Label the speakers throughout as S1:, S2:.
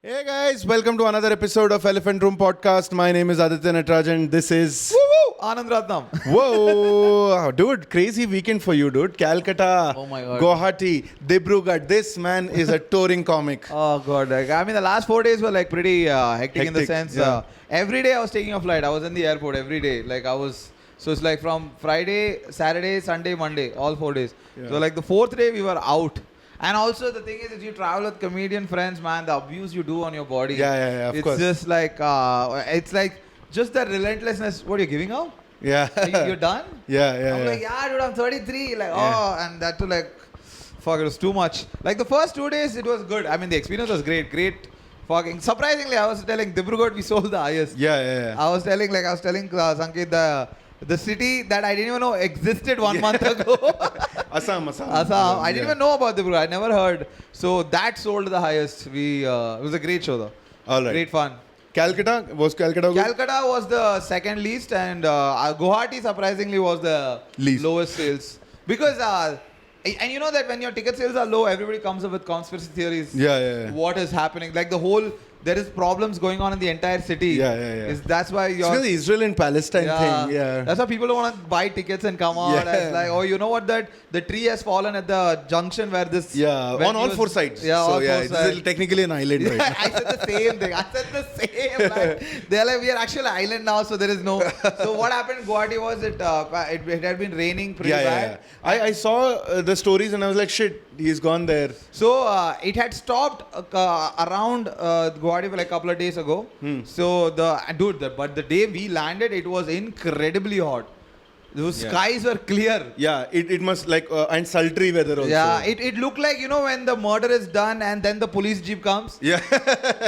S1: Hey guys, welcome to another episode of Elephant Room Podcast. My name is Aditya Natarajan. This is...
S2: Woo! Anand Ratnam.
S1: Whoa! Dude, crazy weekend for you, dude. Calcutta,
S2: Oh my God.
S1: Guwahati, Dibrugarh. This man is a touring comic.
S2: Oh God! The last 4 days were like pretty hectic in the
S1: Hectic,
S2: sense.
S1: yeah.
S2: Every day I was taking a flight. I was in the airport every day. So it's like from Friday, Saturday, Sunday, Monday, all 4 days.
S1: Yeah.
S2: So like the fourth day we were out. And also the thing is, if you travel with comedian friends, man, the abuse you do on your body.
S1: Yeah, of
S2: it's
S1: course.
S2: Just like it's like just that relentlessness. What are you giving up?
S1: Yeah.
S2: You're done?
S1: Yeah.
S2: I'm like, yeah, dude, I'm 33. Like,
S1: Yeah.
S2: oh, and that too, like, fuck, it was too much. Like, the first 2 days, it was good. I mean, the experience was great. Fucking, surprisingly, I was telling Dibrugarh, we sold the highest.
S1: Yeah.
S2: I was telling Sanket, the city that I didn't even know existed 1 month ago.
S1: Assam.
S2: I didn't even know about Dibrugarh. I never heard. So, that sold the highest. It was a great show, though.
S1: All right.
S2: Great fun.
S1: Calcutta? Was Calcutta good?
S2: Calcutta was the second least, and Guwahati surprisingly was the
S1: Least.
S2: lowest sales. Because, and you know that when your ticket sales are low, everybody comes up with conspiracy theories.
S1: Yeah.
S2: What is happening? Like there is problems going on in the entire city.
S1: Yeah.
S2: That's why
S1: It's because the Israel and Palestine thing. Yeah.
S2: That's why people don't want to buy tickets and come out.
S1: Yeah.
S2: It's like, oh, you know what? That the tree has fallen at the junction where this.
S1: Yeah,
S2: when
S1: on
S2: he
S1: all
S2: was-
S1: four sides.
S2: Yeah,
S1: so
S2: all
S1: yeah,
S2: four
S1: it's
S2: sides.
S1: technically an island right now.
S2: I said the same thing. Like, they're like, we are actually an island now, so there is no. So what happened in Guwahati was it had been raining pretty bad.
S1: I saw the stories and I was like, shit, he's gone there.
S2: So it had stopped around Guwahati for like a couple of days ago. So but the day we landed, it was incredibly hot. Those skies were clear.
S1: Yeah, it must like and sultry weather also.
S2: Yeah, it looked like, you know, when the murder is done and then the police jeep comes.
S1: Yeah.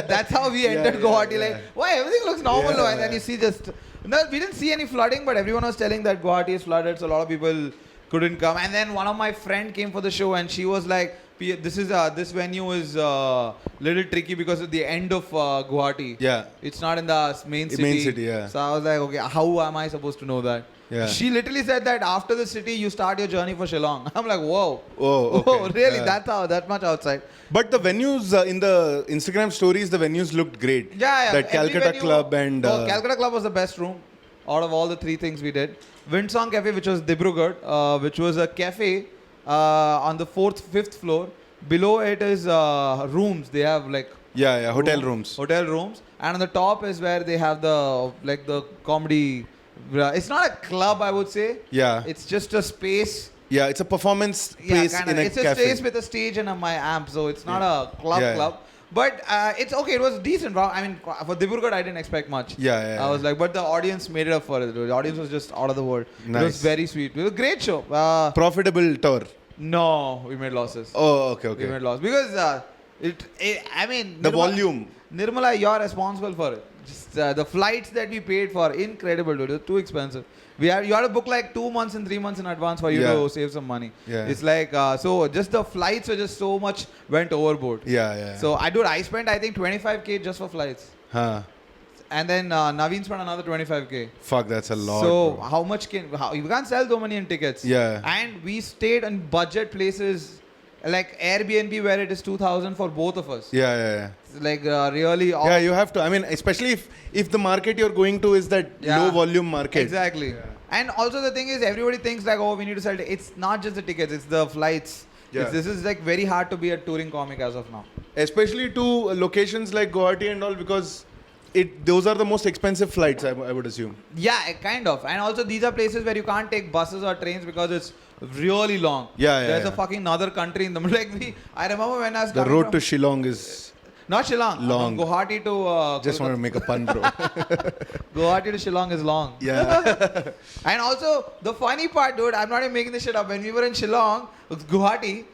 S2: That's how we entered Guwahati.
S1: yeah.
S2: Like, why everything looks normal
S1: Yeah.
S2: now, and then you see just. No, we didn't see any flooding, but everyone was telling that Guwahati is flooded, so a lot of people couldn't come. And then one of my friend came for the show, and she was like, this venue is little tricky because of the end of Guwahati.
S1: Yeah.
S2: It's not in the main city.
S1: Main city, yeah.
S2: So I was like, okay, how am I supposed to know that?
S1: Yeah.
S2: She literally said that after the city, you start your journey for Shillong. I'm like, whoa.
S1: Oh, okay.
S2: Oh, really?
S1: Yeah.
S2: That much outside?
S1: But the venues in the Instagram stories, the venues looked great.
S2: Yeah.
S1: That
S2: Every
S1: Calcutta
S2: venue-
S1: Club and
S2: Calcutta Club was the best room out of all the three things we did. Windsong Cafe, which was Dibrugarh, which was a cafe on the fifth floor. Below it is rooms. They have like
S1: hotel rooms.
S2: Hotel rooms, and on the top is where they have the comedy. It's not a club, I would say.
S1: Yeah.
S2: It's just a space.
S1: Yeah, it's a performance space
S2: Kinda.
S1: in a
S2: It's a
S1: cafe.
S2: space with a stage and my amp, so it's not a club.
S1: Yeah.
S2: But it's okay. It was decent. I mean, for Dibrugarh, I didn't expect much.
S1: Yeah.
S2: I was like, but the audience made it up for it. The audience was just out of the world. It was
S1: Nice.
S2: very sweet. It was a great show.
S1: Profitable tour.
S2: No, we made losses.
S1: Oh, okay.
S2: We made losses because I mean,
S1: The volume.
S2: Nirmala, you're responsible for it. Just the flights that we paid for, incredible, dude. It was too expensive. You had to book like 2 months and 3 months in advance for you to save some money.
S1: Yeah.
S2: It's like so just the flights were just so much went overboard.
S1: Yeah.
S2: So I spent I think 25K just for flights,
S1: Huh.
S2: and then Naveen spent another 25K.
S1: Fuck, that's a lot.
S2: So
S1: bro.
S2: how much you can't sell so many in tickets?
S1: Yeah.
S2: And we stayed in budget places like Airbnb where it is 2,000 for both of us.
S1: Yeah.
S2: Like really.
S1: Yeah, you have to. I mean, especially if the market you're going to is that low volume market.
S2: Exactly. Yeah. And also the thing is, everybody thinks like, oh, we need to sell. It's not just the tickets; it's the flights.
S1: Yeah.
S2: This is like very hard to be a touring comic as of now.
S1: Especially to locations like Guwahati and all, because those are the most expensive flights, I would assume.
S2: Yeah, kind of. And also these are places where you can't take buses or trains because it's really long.
S1: Yeah.
S2: There's a fucking another country in the middle. I remember when I was
S1: The
S2: coming
S1: road
S2: from,
S1: to Shillong is
S2: not Shillong.
S1: long.
S2: From Guwahati to
S1: just want to make a pun, bro.
S2: Guwahati to Shillong is long.
S1: Yeah.
S2: And also the funny part, dude, I'm not even making this shit up. When we were in Shillong, Guwahati,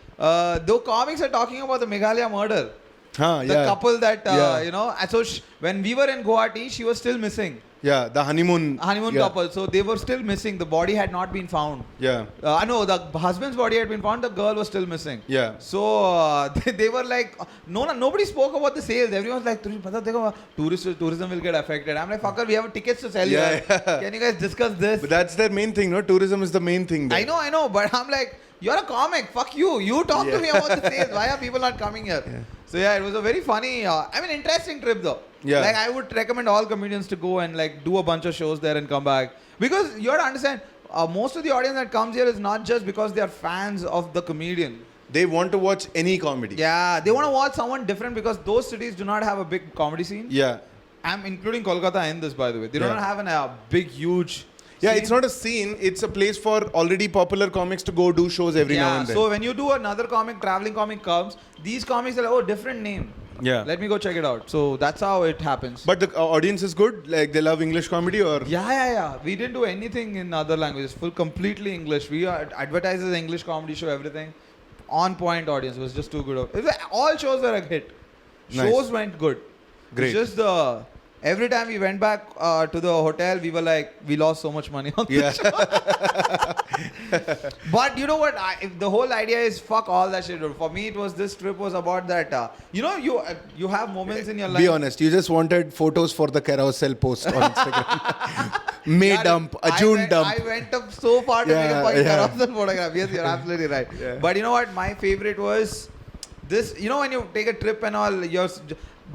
S2: though comics are talking about the Meghalaya murder. The couple that, you know, so when we were in Guwahati, she was still missing.
S1: Yeah, the honeymoon
S2: Couple. So they were still missing. The body had not been found.
S1: Yeah.
S2: No, the husband's body had been found. The girl was still missing.
S1: Yeah.
S2: So they were like, nobody spoke about the sales. Everyone's like, tourism will get affected. I'm like, fucker, we have tickets to sell.
S1: Yeah.
S2: Can you guys discuss this?
S1: But that's their main thing, no? Tourism is the main thing there.
S2: I know, but I'm like, you're a comic. Fuck you. You talk to me about the sales. Why are people not coming here?
S1: Yeah.
S2: So yeah, it was a very funny, interesting trip though.
S1: Yeah.
S2: Like I would recommend all comedians to go and like do a bunch of shows there and come back. Because you have to understand, most of the audience that comes here is not just because they are fans of the comedian.
S1: They want to watch any comedy.
S2: Yeah, they want to watch someone different because those cities do not have a big comedy scene.
S1: Yeah.
S2: I'm including Kolkata in this, by the way. They don't have a big, huge.
S1: Yeah,
S2: scene.
S1: it's not a scene. It's a place for already popular comics to go do shows every now and then.
S2: So when you do another traveling comic comes, these comics are like, oh, different name.
S1: Yeah.
S2: Let me go check it out. So that's how it happens.
S1: But the audience is good? Like they love English comedy or?
S2: Yeah. We didn't do anything in other languages. Completely English. We advertised as an English comedy show, everything. On point audience. It was just too good. All shows were a hit.
S1: Nice.
S2: Shows went good.
S1: Great.
S2: It's just every time we went back to the hotel, we were like, we lost so much money on this show. But you know what? The whole idea is fuck all that shit. For me, this trip was about that. You have moments in your life.
S1: Be honest, you just wanted photos for the carousel post on Instagram. May dump, a June dump.
S2: I went up so far to make a fucking carousel photograph. Yes, you're absolutely right.
S1: Yeah.
S2: But you know what? My favorite was this. You know when you take a trip and all,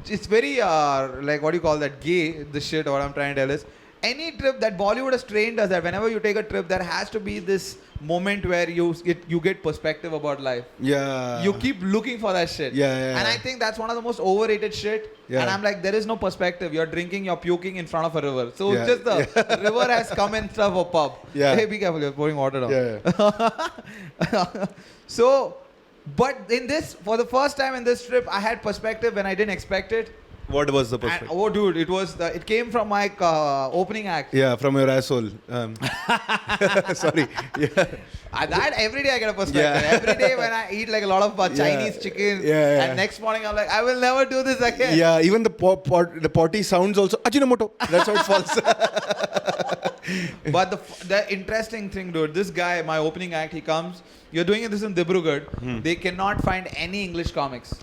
S2: it's very like what do you call that? Gay. The shit. What I'm trying to tell is, any trip that Bollywood has trained us that whenever you take a trip, there has to be this moment where you get perspective about life.
S1: Yeah.
S2: You keep looking for that shit.
S1: Yeah.
S2: And I think that's one of the most overrated shit.
S1: Yeah.
S2: And I'm like, there is no perspective. You're drinking, you're puking in front of a river. So
S1: Yeah.
S2: it's just the river has come instead of a pub.
S1: Yeah.
S2: Hey, be careful, you're pouring water down.
S1: Yeah.
S2: So, but for the first time in this trip, I had perspective when I didn't expect it.
S1: What was the
S2: And,
S1: perspective?
S2: oh, dude, it came from my opening act.
S1: Yeah, from your asshole. Sorry. Yeah.
S2: That every day I get a perspective.
S1: Yeah.
S2: Every day when I eat like a lot of Chinese chicken,
S1: Yeah.
S2: and next morning I'm like, I will never do this again.
S1: Yeah, even the potty sounds also Ajinomoto. That's how it falls.
S2: But the interesting thing, dude, this guy, my opening act, he comes. You're doing this in Dibrugarh. They cannot find any English comics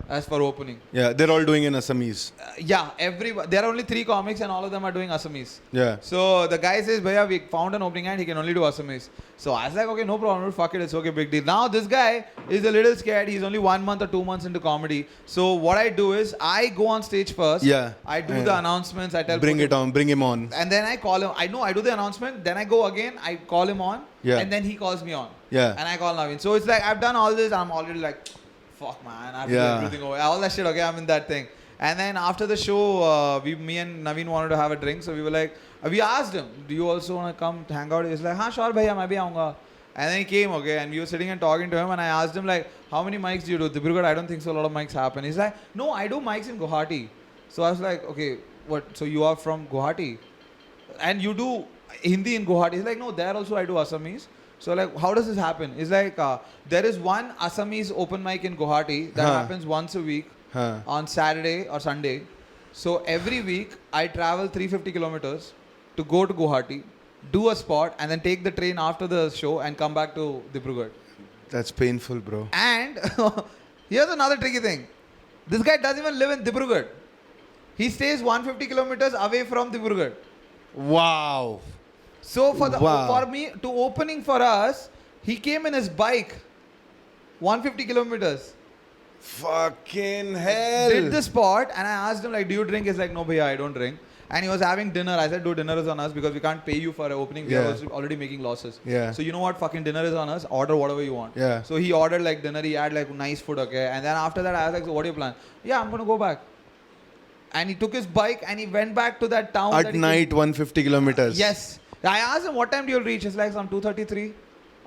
S2: as for opening.
S1: Yeah, they're all doing in Assamese.
S2: There are only 3 comics and all of them are doing Assamese.
S1: Yeah.
S2: So the guy says, Bhaiya, we found an opening act, he can only do Assamese. So I was like, okay, no problem, fuck it, it's okay, big deal. Now this guy is a little scared. He's only 1 month or 2 months into comedy. So what I do is, I go on stage first.
S1: Yeah.
S2: I do the announcements, I tell
S1: Bring him on.
S2: and then I call him. I do the announcement. Then I go again. I call him on.
S1: Yeah.
S2: And then he calls me on.
S1: Yeah.
S2: And I call Naveen. So it's like I've done all this. I'm already like, fuck man, I have to do everything over. All that shit. Okay, I'm in that thing. And then after the show, me and Naveen wanted to have a drink. So we were like, we asked him, do you also want to come hang out? He's like, हाँ sure भैया मैं भी आऊँगा. And then he came, okay, and we were sitting and talking to him, and I asked him like, how many mics do you do? Dibrugarh, I don't think so. A lot of mics happen. He's like, no, I do mics in Guwahati. So I was like, okay, what? So you are from Guwahati, and you do Hindi in Guwahati? He's like, no, there also I do Assamese. So like, how does this happen? It's like, there is one Assamese open mic in Guwahati that happens once a week on Saturday or Sunday. So every week I travel 350 kilometers to go to Guwahati, do a spot, and then take the train after the show and come back to Dibrugarh.
S1: That's painful, bro.
S2: And here's another tricky thing. This guy doesn't even live in Dibrugarh. He stays 150 kilometers away from Dibrugarh.
S1: Wow.
S2: So for me to opening for us, he came in his bike 150 kilometers.
S1: Fucking hell.
S2: Did the spot, and I asked him like, do you drink? He's like, no bhaiya, I don't drink. And he was having dinner. I said, dude, dinner is on us because we can't pay you for an opening. We are already making losses.
S1: Yeah.
S2: So you know what? Fucking dinner is on us. Order whatever you want.
S1: Yeah.
S2: So he ordered like dinner. He had like nice food, okay? And then after that, I was like, so what do you plan? Yeah, I'm going to go back. And he took his bike and he went back to that town.
S1: At night, 150 kilometers.
S2: Yes. I asked him, what time do you reach? It's like some 2:33.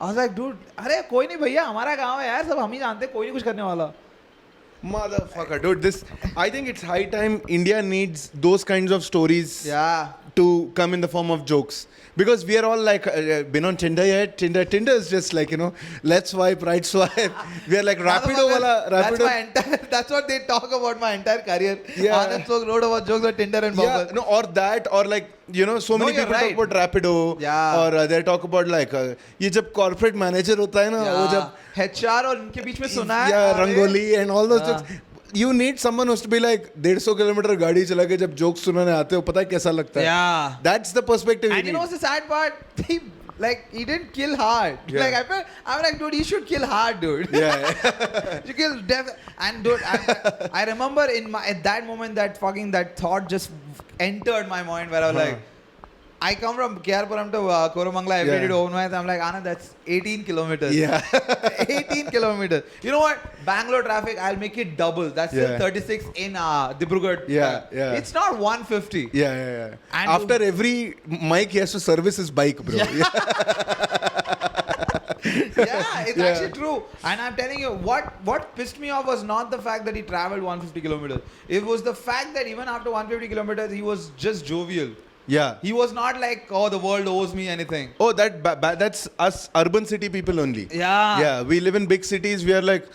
S2: I was like, dude, अरे कोई नहीं भैया हमारा गाँव है यार सब हम ही जानते कोई नहीं कुछ करने वाला.
S1: Motherfucker, dude, I think it's high time India needs those kinds of stories to come in the form of jokes. Because we are all like, been on Tinder yet? Tinder is just like, let's swipe, right swipe. We are like Rapido wala. Rapido.
S2: That's what they talk about my entire career.
S1: Yeah.
S2: Anand Sok wrote about jokes on Tinder and Bumble.
S1: Yeah, no, or that, or like, so many people talk about Rapido.
S2: Yeah.
S1: Or they talk about like, ये जब corporate manager होता है ना, वो जब
S2: HR और उनके बीच में सुना है.
S1: Yeah, Rangoli and all those things. You need someone who's to be like 150 kilometre गाड़ी चला के जब जोक्स सुनाने आते हो पता है कैसा लगता है.
S2: Yeah.
S1: That's the perspective.
S2: And you know what's the sad part? Like, he didn't kill hard.
S1: Yeah.
S2: Like, I'm like, dude, you should kill hard, dude.
S1: Yeah.
S2: You kill and dude, I remember at that moment that thought just entered my mind where I was like, I come from Kerpuram to Koramangala every day to overnight. I'm like, Anand, that's 18 kilometers.
S1: Yeah.
S2: 18 kilometers. You know what? Bangalore traffic, I'll make it double. That's still 36 in Dibrugarh.
S1: Yeah.
S2: It's not 150.
S1: Yeah.
S2: And
S1: after every mic, he has to service his bike, bro.
S2: Yeah, it's actually true. And I'm telling you, what pissed me off was not the fact that he traveled 150 kilometers. It was the fact that even after 150 kilometers, he was just jovial.
S1: Yeah.
S2: He was not like, oh, the world owes me anything.
S1: Oh, that's us urban city people only.
S2: Yeah.
S1: Yeah, we live in big cities. We are like,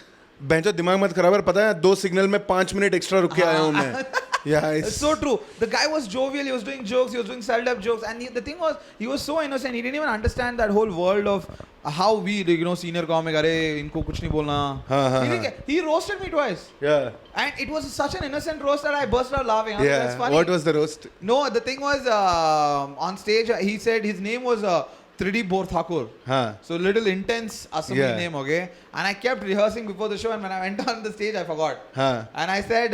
S1: बेंचो दिमाग मत खराब है पता है 2 signal में 5 minute extra रुक के आया हूँ मैं. Yeah,
S2: it's so true. The guy was jovial. He was doing jokes. He was doing stand-up jokes. And the thing was, he was so innocent. He didn't even understand that whole world of how we, senior comic, अरे इनको कुछ नहीं बोलना. He roasted me twice.
S1: Yeah.
S2: And it was such an innocent roast that I burst out laughing.
S1: Yeah.
S2: That's funny.
S1: What was the roast?
S2: No, the thing was on stage. He said his name was 3D Bor Thakur. So little intense Assami name, okay? And I kept rehearsing before the show, and when I went on the stage, I forgot. And I said,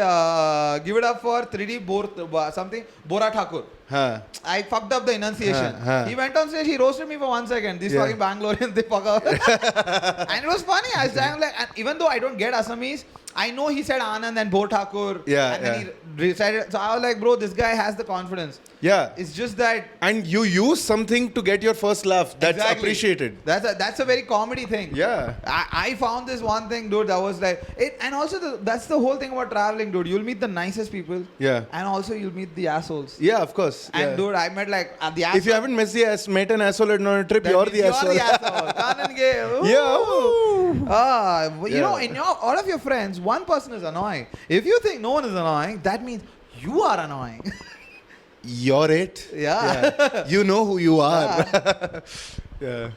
S2: give it up for 3D Bor something Bora Thakur. I fucked up the enunciation. He went on stage, he roasted me for 1 second. These fucking Bangaloreans, they fuck up. And it was funny. I was like, and even though I don't get Assamese, I know he said Anand and Bo Thakur. And then he recited. So I was like, bro, this guy has the confidence. Yeah. It's just that. And
S1: you use something to get your first laugh. That's appreciated.
S2: That's a very comedy thing.
S1: Yeah.
S2: I found this one thing, dude, that was like it. And also, that's the whole thing about traveling, dude. You'll meet the nicest people. Yeah. And also, you'll meet the assholes.
S1: Yeah, of course.
S2: And dude, I met like the asshole.
S1: If you haven't met an asshole on a trip, you're the asshole.
S2: You're the asshole. You know, in all of your friends, one person is annoying. If you think no one is annoying, that means you are annoying.
S1: You're it.
S2: Yeah.
S1: You know who you are. Yeah.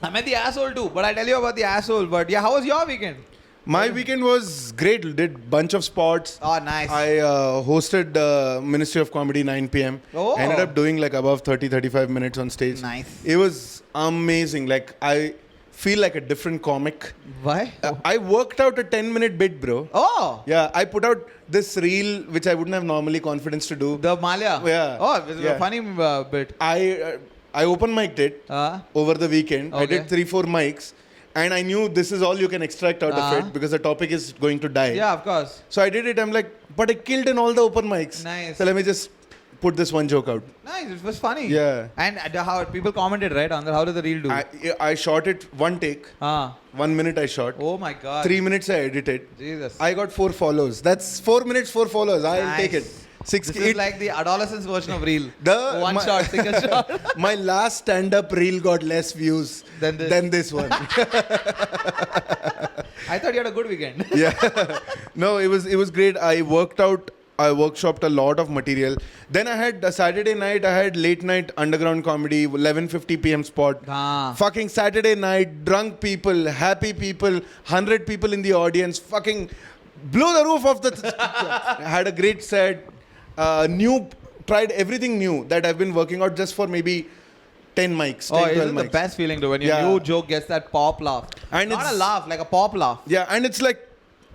S2: I met the asshole too, but I'll tell you about the asshole. But yeah, how was your weekend?
S1: My weekend was great. Did bunch of spots.
S2: Oh, nice.
S1: I hosted Ministry of Comedy 9 p.m.
S2: Oh.
S1: Ended up doing like above 30-35 minutes on stage.
S2: Nice.
S1: It was amazing. Like I feel like a different comic.
S2: Why?
S1: I worked out a 10-minute bit, bro.
S2: Oh.
S1: Yeah, I put out this reel which I wouldn't have normally confidence to do.
S2: The Malia.
S1: Yeah.
S2: Oh, it was a funny bit.
S1: I open mic'd it over the weekend.
S2: Okay.
S1: I did 3-4 mics. And I knew this is all you can extract out of it because the topic is going to die.
S2: Yeah, of course.
S1: So I did it. I'm like, but I killed in all the open mics.
S2: Nice.
S1: So let me just put this one joke out.
S2: Nice. It was funny.
S1: Yeah.
S2: And how people commented, right? On how did the reel do?
S1: I shot it one take. 1 minute I shot.
S2: Oh my God.
S1: 3 minutes I edited.
S2: Jesus.
S1: I got 4 follows. That's 4 minutes, 4 follows. I'll take it.
S2: This is like the adolescence version of reel. One shot, single shot.
S1: My last stand-up reel got less views than this one.
S2: I thought you had a good weekend.
S1: Yeah. No, it was great. I workshopped a lot of material. Then I had a Saturday night, I had late night underground comedy, 11:50 p.m. spot. Fucking Saturday night, drunk people, happy people, 100 people in the audience, fucking blew the roof off the... had a great set. Tried everything new that I've been working out just for maybe 10 mics. 10,
S2: isn't the best feeling though when your new joke gets that pop laugh? And not a laugh, like a pop laugh.
S1: Yeah, and it's like,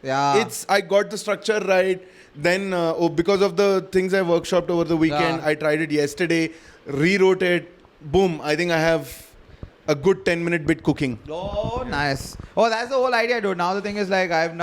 S1: I got the structure right. Then because of the things I workshopped over the weekend, I tried it yesterday, rewrote it. Boom, I think I have a good 10-minute bit cooking.
S2: Oh, nice. Oh, that's the whole idea, dude. Now the thing is like, I'm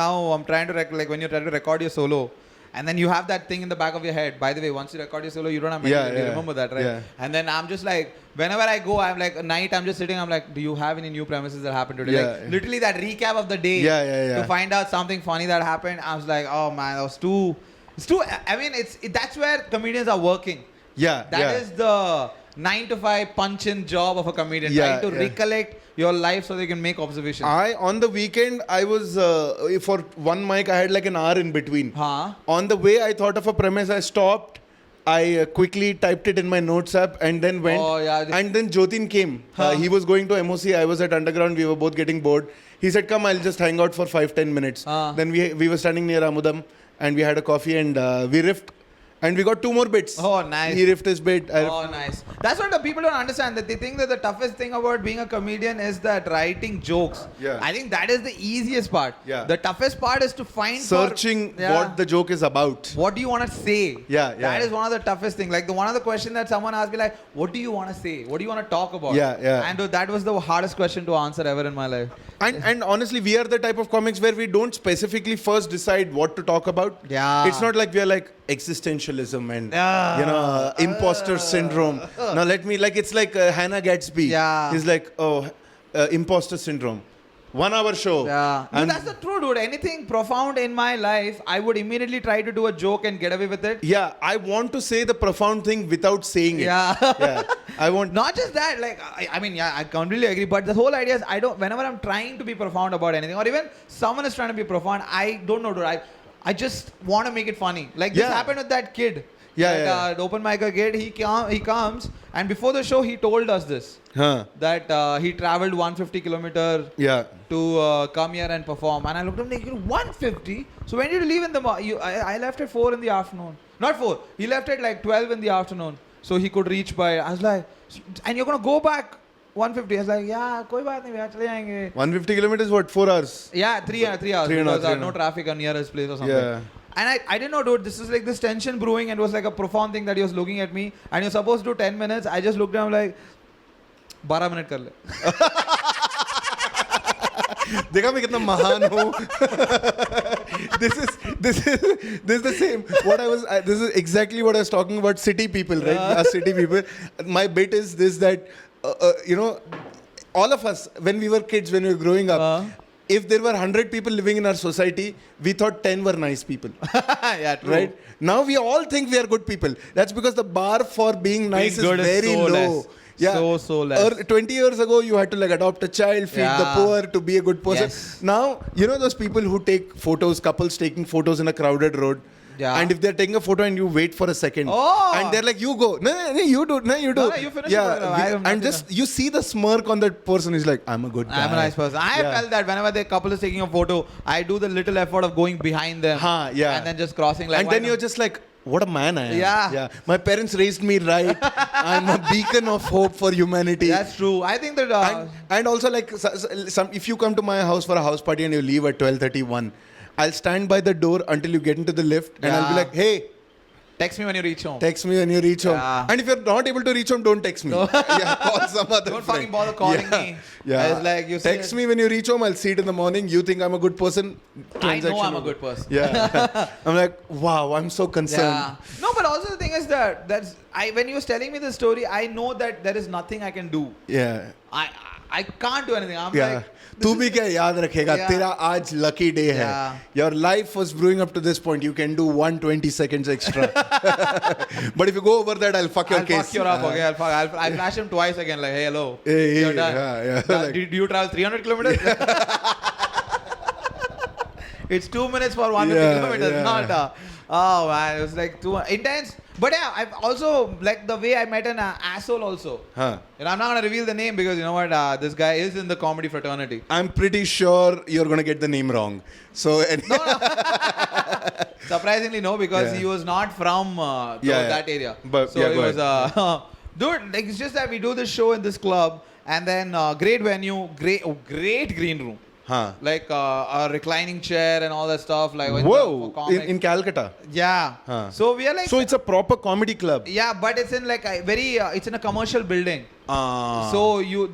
S2: trying to like when you're trying to record your solo. And then you have that thing in the back of your head. By the way, once you record your solo, you don't have you remember that, right? Yeah. And then I'm just like, whenever I go, I'm like, at night, I'm just sitting, I'm like, do you have any new premises that happened today? Like, literally that recap of the day. To find out something funny that happened. I was like, oh man, that was too... I mean, that's where comedians are working. Yeah. That is the 9 to 5 punch-in job of a comedian. Trying to recollect your life so they can make observations. On
S1: the weekend, I was, for one mic, I had like an hour in between. On the way, I thought of a premise, I stopped. I quickly typed it in my notes app and then went. And then Jyotin came. He was going to MOC. I was at Underground. We were both getting bored. He said, come, I'll just hang out for 5-10 minutes. Then we were standing near Amudam and we had a coffee and we riffed. And we got 2 more bits.
S2: Oh, nice.
S1: He riffed his bit.
S2: Oh, nice. That's what the people don't understand. That they think that the toughest thing about being a comedian is that writing jokes.
S1: Yeah.
S2: I think that is the easiest part.
S1: Yeah.
S2: The toughest part is to find
S1: Searching what the joke is about.
S2: What do you want to say?
S1: Yeah.
S2: That is one of the toughest things. Like one of the question that someone asked me, like, what do you want to say? What do you want to talk about?
S1: Yeah.
S2: And that was the hardest question to answer ever in my life.
S1: And honestly, we are the type of comics where we don't specifically first decide what to talk about.
S2: Yeah.
S1: It's not like we are like existentialism and imposter syndrome. Now let me it's like Hannah Gatsby.
S2: Yeah.
S1: He's like, imposter syndrome. 1 hour show.
S2: Yeah. No,
S1: And
S2: that's the truth, dude. Anything profound in my life, I would immediately try to do a joke and get away with it.
S1: yeah, I want to say the profound thing without saying it.
S2: Yeah.
S1: I want.
S2: Not just that, like, I completely agree, but the whole idea is whenever I'm trying to be profound about anything, or even someone is trying to be profound, I don't know, dude. I just want to make it funny. Like, this happened with that kid. The open micer kid, he comes, and before the show, he told us this. That he traveled 150 kilometer to come here and perform. And I looked at him like, 150? So when did you leave in the morning? I left at 4 in the afternoon. Not 4. He left at like 12 in the afternoon. So he could reach by, I was like, and you're going to go back 150? I was like, yeah, koi baat nahi, chale jayenge.
S1: 150 kilometers, what, 4 hours?
S2: Yeah, 3 hours. Because no traffic on nearest place or something.
S1: Yeah.
S2: And I didn't know, dude, this is like this tension brewing, and it was like a profound thing that he was looking at me. And you're supposed to do 10 minutes. I just looked at him like, 12 minutes kar le.
S1: देखा मैं कितना महान हूँ. This is the same. This is exactly what I was talking about. City people, right? Us city people. My bit is this, that all of us, when we were kids, when we were growing up, if there were 100 people living in our society, we thought 10 were nice people.
S2: Yeah, true.
S1: Right? Now we all think we are good people. That's because the bar for being nice is very
S2: so
S1: low.
S2: Less.
S1: Yeah.
S2: So less.
S1: 20 years ago, you had to like adopt a child, feed the poor to be a good person.
S2: Yes.
S1: Now, you know those people who take photos, couples taking photos in a crowded road.
S2: Yeah.
S1: And if they're taking a photo and you wait for a second, and they're like, you go, no, you do.
S2: No, you finish.
S1: And just you see the smirk on that person. He's like, I'm a good guy.
S2: I'm a nice person. I felt that whenever the couple is taking a photo, I do the little effort of going behind them, and then just crossing. Like,
S1: and then you're just like, what a man I am.
S2: Yeah.
S1: My parents raised me right. I'm a beacon of hope for humanity.
S2: That's true. I think that
S1: and also like if you come to my house for a house party and you leave at 12:31, I'll stand by the door until you get into the lift, and I'll be like, hey,
S2: text me when you reach home.
S1: Text me when you reach home. And if you're not able to reach home, don't text me. Call some other
S2: Don't
S1: friend.
S2: fucking bother calling me.
S1: Yeah.
S2: It's like you
S1: text me when you reach home. I'll see it in the morning. You think I'm a good person?
S2: I know I'm a good person.
S1: Yeah. I'm like, wow, I'm so concerned.
S2: Yeah. No, but also the thing is that when you was telling me the story, I know that there is nothing I can do.
S1: Yeah.
S2: I can't do anything. I'm like,
S1: तू भी क्या याद रखेगा तेरा आज lucky day है. Your life was brewing up to this point. You can do 120 seconds extra. But if you go over that, I'll fuck your case.
S2: I'll fuck you up. Okay, I'll flash him twice again. Like, hey, hello.
S1: Hey,
S2: you're done.
S1: Yeah.
S2: Do you travel 300 kilometers? It's 2 minutes for 150 kilometers. Not. Oh man, it was like too intense. But yeah, I've also like the way I met an asshole also. And I'm not gonna reveal the name because you know what, this guy is in the comedy fraternity.
S1: I'm pretty sure you're gonna get the name wrong. So
S2: no. Surprisingly no, because he was not from that area.
S1: But
S2: so it was dude, like it's just that we do this show in this club, and then great venue, great green room. Like a reclining chair and all that stuff. Like
S1: in Calcutta.
S2: Yeah. So we are like.
S1: So it's a proper comedy club.
S2: Yeah, but it's in like a it's in a commercial building. So you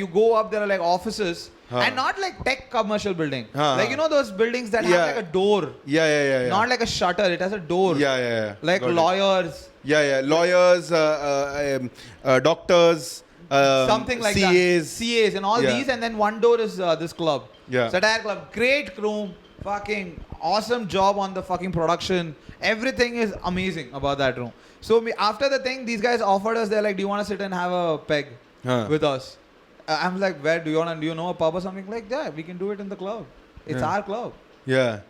S2: go up, there are like offices. And not like tech commercial building. Like you know those buildings that have like a door.
S1: Yeah.
S2: Not like a shutter. It has a door.
S1: Yeah.
S2: Like
S1: Got
S2: lawyers.
S1: It. Lawyers, doctors.
S2: Something like
S1: CAs.
S2: that. CAs and all these, and then one door is this club.
S1: Yeah.
S2: Satire club. Great room. Fucking awesome job on the fucking production. Everything is amazing about that room. So after the thing, these guys offered us, they're like, do you want to sit and have a peg with us? I'm like, where do you know a pub or something? Like, yeah, we can do it in the club. It's our club.
S1: Yeah.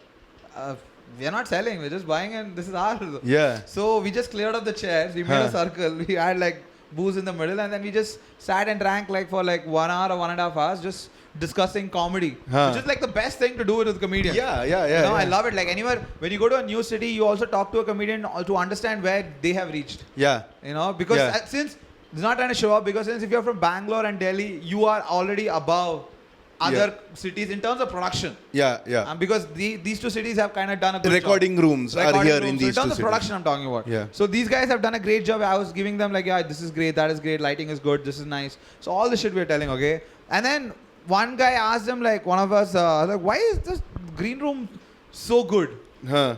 S2: We're not selling, we're just buying, and this is ours.
S1: Yeah.
S2: So we just cleared up the chairs, we made a circle, we had like booze in the middle, and then we just sat and drank like for like 1 hour or 1.5 hours, just discussing comedy,
S1: Huh.
S2: which is like the best thing to do with a comedian.
S1: Yeah.
S2: You know, I
S1: Yeah.
S2: love it. Like anywhere, when you go to a new city, you also talk to a comedian to understand where they have reached.
S1: Yeah.
S2: You know, because
S1: Yeah.
S2: since it's not trying to show up, because since if you're from Bangalore and Delhi, you are already above other cities in terms of production.
S1: Yeah.
S2: Because these two cities have kind of done a good
S1: Recording
S2: job.
S1: rooms are here in
S2: So in
S1: these
S2: terms
S1: two
S2: of
S1: cities.
S2: production, I'm talking about.
S1: Yeah.
S2: So these guys have done a great job. I was giving them like, yeah, this is great, that is great, lighting is good, this is nice. So all the shit we're telling, okay? And then one guy asked them, like, one of us, like, why is this green room so good?
S1: Huh.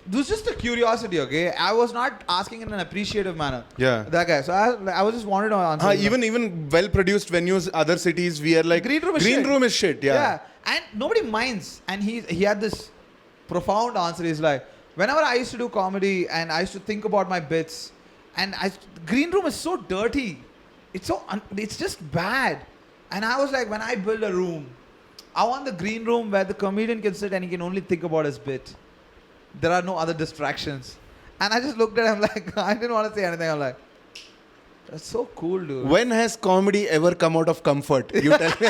S2: It was just a curiosity, okay? I was not asking in an appreciative manner.
S1: Yeah.
S2: That guy. So I was just wanted to answer.
S1: Even well-produced venues, other cities, we are like
S2: Green room is shit.
S1: Yeah.
S2: And nobody minds. And he had this profound answer. He's like, whenever I used to do comedy and I used to think about my bits, and green room is so dirty. It's just bad. And I was like, when I build a room, I want the green room where the comedian can sit and he can only think about his bit. There are no other distractions. And I just looked at him like, I didn't want to say anything. I'm like, that's so cool, dude.
S1: When has comedy ever come out of comfort? You tell me.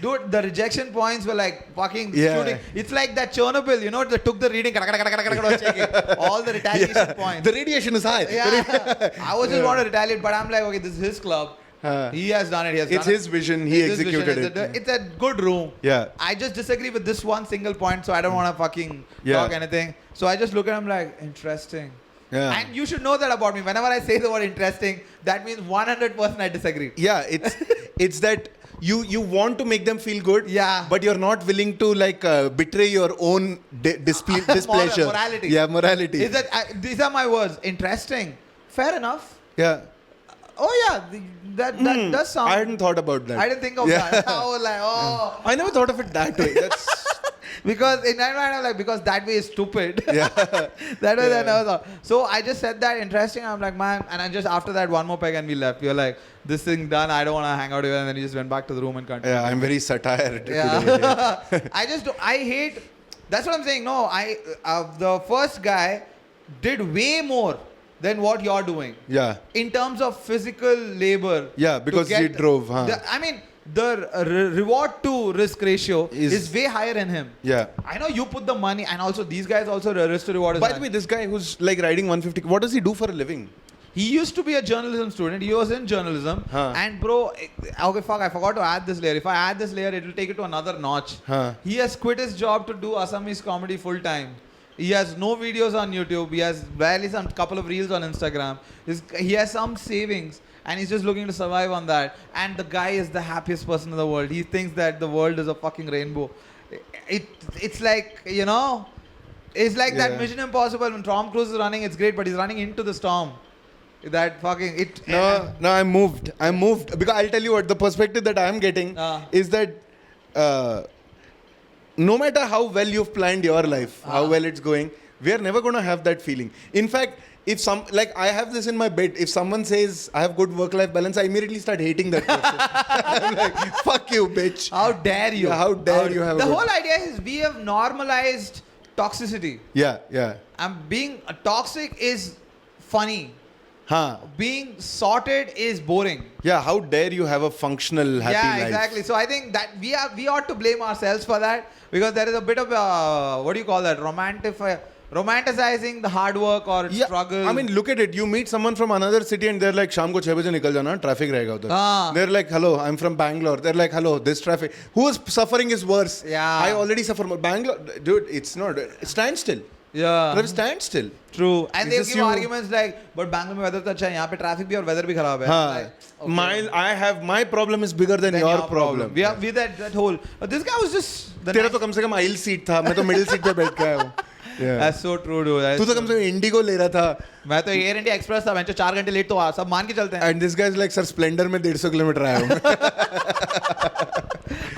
S2: Dude, the rejection points were like fucking
S1: Yeah.
S2: shooting. It's like that Chernobyl, you know, that took the reading, was checking all the retaliation points.
S1: The radiation is high.
S2: Yeah. I was just want to retaliate, but I'm like, okay, this is his club. He has done it.
S1: It's his vision. He
S2: It's his
S1: executed
S2: vision.
S1: it.
S2: It's a good room.
S1: Yeah.
S2: I just disagree with this one single point, so I don't want to fucking talk anything. So I just look at him like, interesting.
S1: Yeah.
S2: And you should know that about me. Whenever I say the word interesting, that means 100% I disagree.
S1: Yeah, it's that you want to make them feel good,
S2: Yeah.
S1: but you're not willing to like betray your own displeasure.
S2: Morality.
S1: Yeah, morality.
S2: Is that these are my words? Interesting. Fair enough.
S1: Yeah.
S2: Oh yeah, that does sound.
S1: I hadn't thought about that.
S2: I didn't think of that. I was like, oh.
S1: I never thought of it that way. That's
S2: Because in my mind I'm like, because that way is stupid.
S1: yeah.
S2: That way I never thought. So I just said that interesting. I'm like, man, and I just after that one more peg and we left. We were like, this thing done. I don't want to hang out here. And then we just went back to the room and continued.
S1: Yeah, I'm very satire today.
S2: Yeah. I hate. That's what I'm saying. No, the first guy did way more than what you're doing.
S1: Yeah.
S2: In terms of physical labor.
S1: Yeah, because he drove. Huh?
S2: The reward to risk ratio is way higher in him.
S1: Yeah.
S2: I know you put the money, and also these guys also risk to reward is
S1: By
S2: high.
S1: the way, this guy who's like riding 150, what does he do for a living?
S2: He used to be a journalism student. He was in journalism.
S1: Huh.
S2: And bro, okay, fuck, I forgot to add this layer. If I add this layer, it will take it to another notch.
S1: Huh.
S2: He has quit his job to do Assamese comedy full time. He has no videos on YouTube. He has barely some couple of reels on Instagram. He has some savings. And he's just looking to survive on that. And the guy is the happiest person in the world. He thinks that the world is a fucking rainbow. It's like, you know, it's like that Mission Impossible when Tom Cruise is running, it's great, but he's running into the storm. That fucking it.
S1: No, I'm moved. Because I'll tell you what, the perspective that I'm getting is that no matter how well you've planned your life, how well it's going, we are never going to have that feeling. In fact, if I have this in my bed, if someone says I have good work-life balance, I immediately start hating that person. I'm like, fuck you, bitch.
S2: How dare you?
S1: Yeah, how dare you have
S2: the whole idea is we have normalized toxicity.
S1: Yeah.
S2: And being toxic is funny.
S1: Huh.
S2: Being sorted is boring.
S1: Yeah, how dare you have a functional, happy life?
S2: Yeah, exactly. So I think that we ought to blame ourselves for that, because there is a bit of what do you call that? Romanticizing the hard work or struggle.
S1: I mean, look at it. You meet someone from another city and they're like, "Sham ko 6 baje nikal jana, traffic rahega udhar." They're like, "Hello, I'm from Bangalore." They're like, "Hello, this traffic." Who's suffering is worse.
S2: Yeah.
S1: I already suffer more. Bangalore, dude, it's not. Stand still.
S2: Yeah.
S1: Stand still.
S2: True. And
S1: It's
S2: they
S1: just
S2: give arguments like, but Bangalore mein weather to acha hai, yahan pe traffic bhi aur weather bhi kharab hai. Like, okay.
S1: My problem is bigger than your problem.
S2: We have that whole. This guy was just.
S1: तेरा तो कम से कम aisle seat था, मैं तो middle seat पे बैठ के आया हूँ. Yeah.
S2: That's so true, dude.
S1: तू तो कम से कम इंडिगो ले रहा था.
S2: मैं तो एयर इंडिया एक्सप्रेस था, मैं तो 4 घंटे लेट तो सब मान के चलते हैं.
S1: And this guy is like, sir, Splendor में 150 किलोमीटर आया हूँ.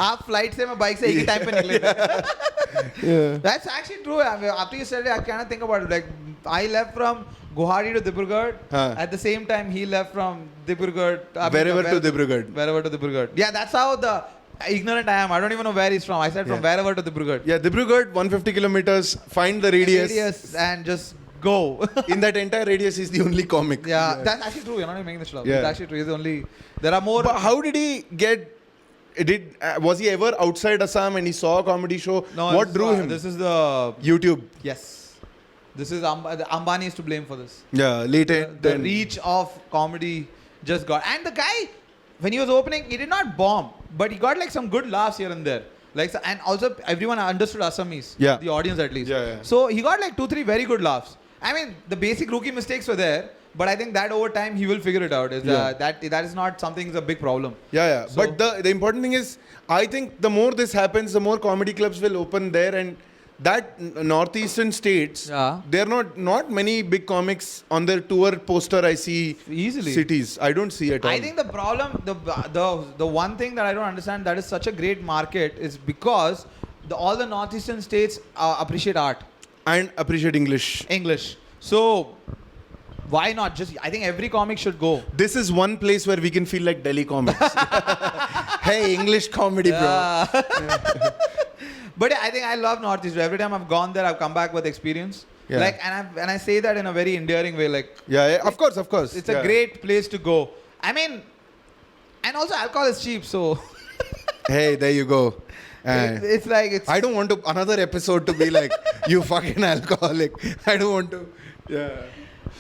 S2: आप फ्लाइट से मैं बाइक से एक ही टाइम पे निकले थे. That's actually true. After you said it, I kind of think about it. Like, I left from Guwahati to Dibrugarh. At the same time, he left from Dibrugarh.
S1: Wherever to Dibrugarh.
S2: Yeah, that's how the ignorant I am. I don't even know where he's from. I said from wherever to Dibrugarh.
S1: Yeah, Dibrugarh, 150 kilometers. Find the radius.
S2: And just go.
S1: In that entire radius, he's the only comic.
S2: Yeah, that's actually true. You're not even making this shit up.
S1: Yeah.
S2: It's actually true. He's the only. There are more.
S1: But how did he get Was he ever outside Assam and he saw a comedy show?
S2: No,
S1: What drew him?
S2: This is the
S1: YouTube.
S2: Yes, this is the Ambani is to blame for this.
S1: Yeah, later.
S2: The reach of comedy just got, and the guy when he was opening, he did not bomb, but he got like some good laughs here and there. Like, and also everyone understood Assamese.
S1: Yeah.
S2: The audience at least.
S1: Yeah.
S2: So he got like 2-3 very good laughs. I mean, the basic rookie mistakes were there, but I think that over time he will figure it out. That is not something that's a big problem.
S1: Yeah.
S2: So,
S1: But the important thing is, I think the more this happens, the more comedy clubs will open there, and that northeastern states, there are not many big comics on their tour poster. I see
S2: easily
S1: cities. I don't see it.
S2: I think the problem, the one thing that I don't understand that is such a great market is because all the northeastern states appreciate art
S1: and appreciate English.
S2: So why not? I think every comic should go.
S1: This is one place where we can feel like Delhi comics. Hey, English comedy, bro.
S2: But I think I love Northeast. Every time I've gone there, I've come back with experience.
S1: Yeah.
S2: Like, and I say that in a very endearing way. Like,
S1: yeah, of course.
S2: It's a great place to go. I mean, and also alcohol is cheap, so.
S1: Hey, there you go.
S2: It's like
S1: I don't want another episode to be like you fucking alcoholic. I don't want to. Yeah.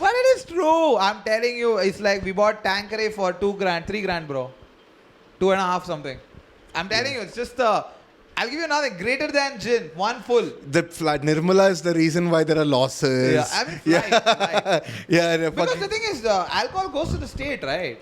S2: But it is true. I'm telling you, it's like we bought Thanku for $2,000, $3,000, bro. 2.5 something. I'm telling you, it's just I'll give you another greater than gin, one full.
S1: The Nirmala is the reason why there are losses.
S2: Yeah, I mean, flight.
S1: Yeah.
S2: Because the thing is, alcohol goes to the state, right?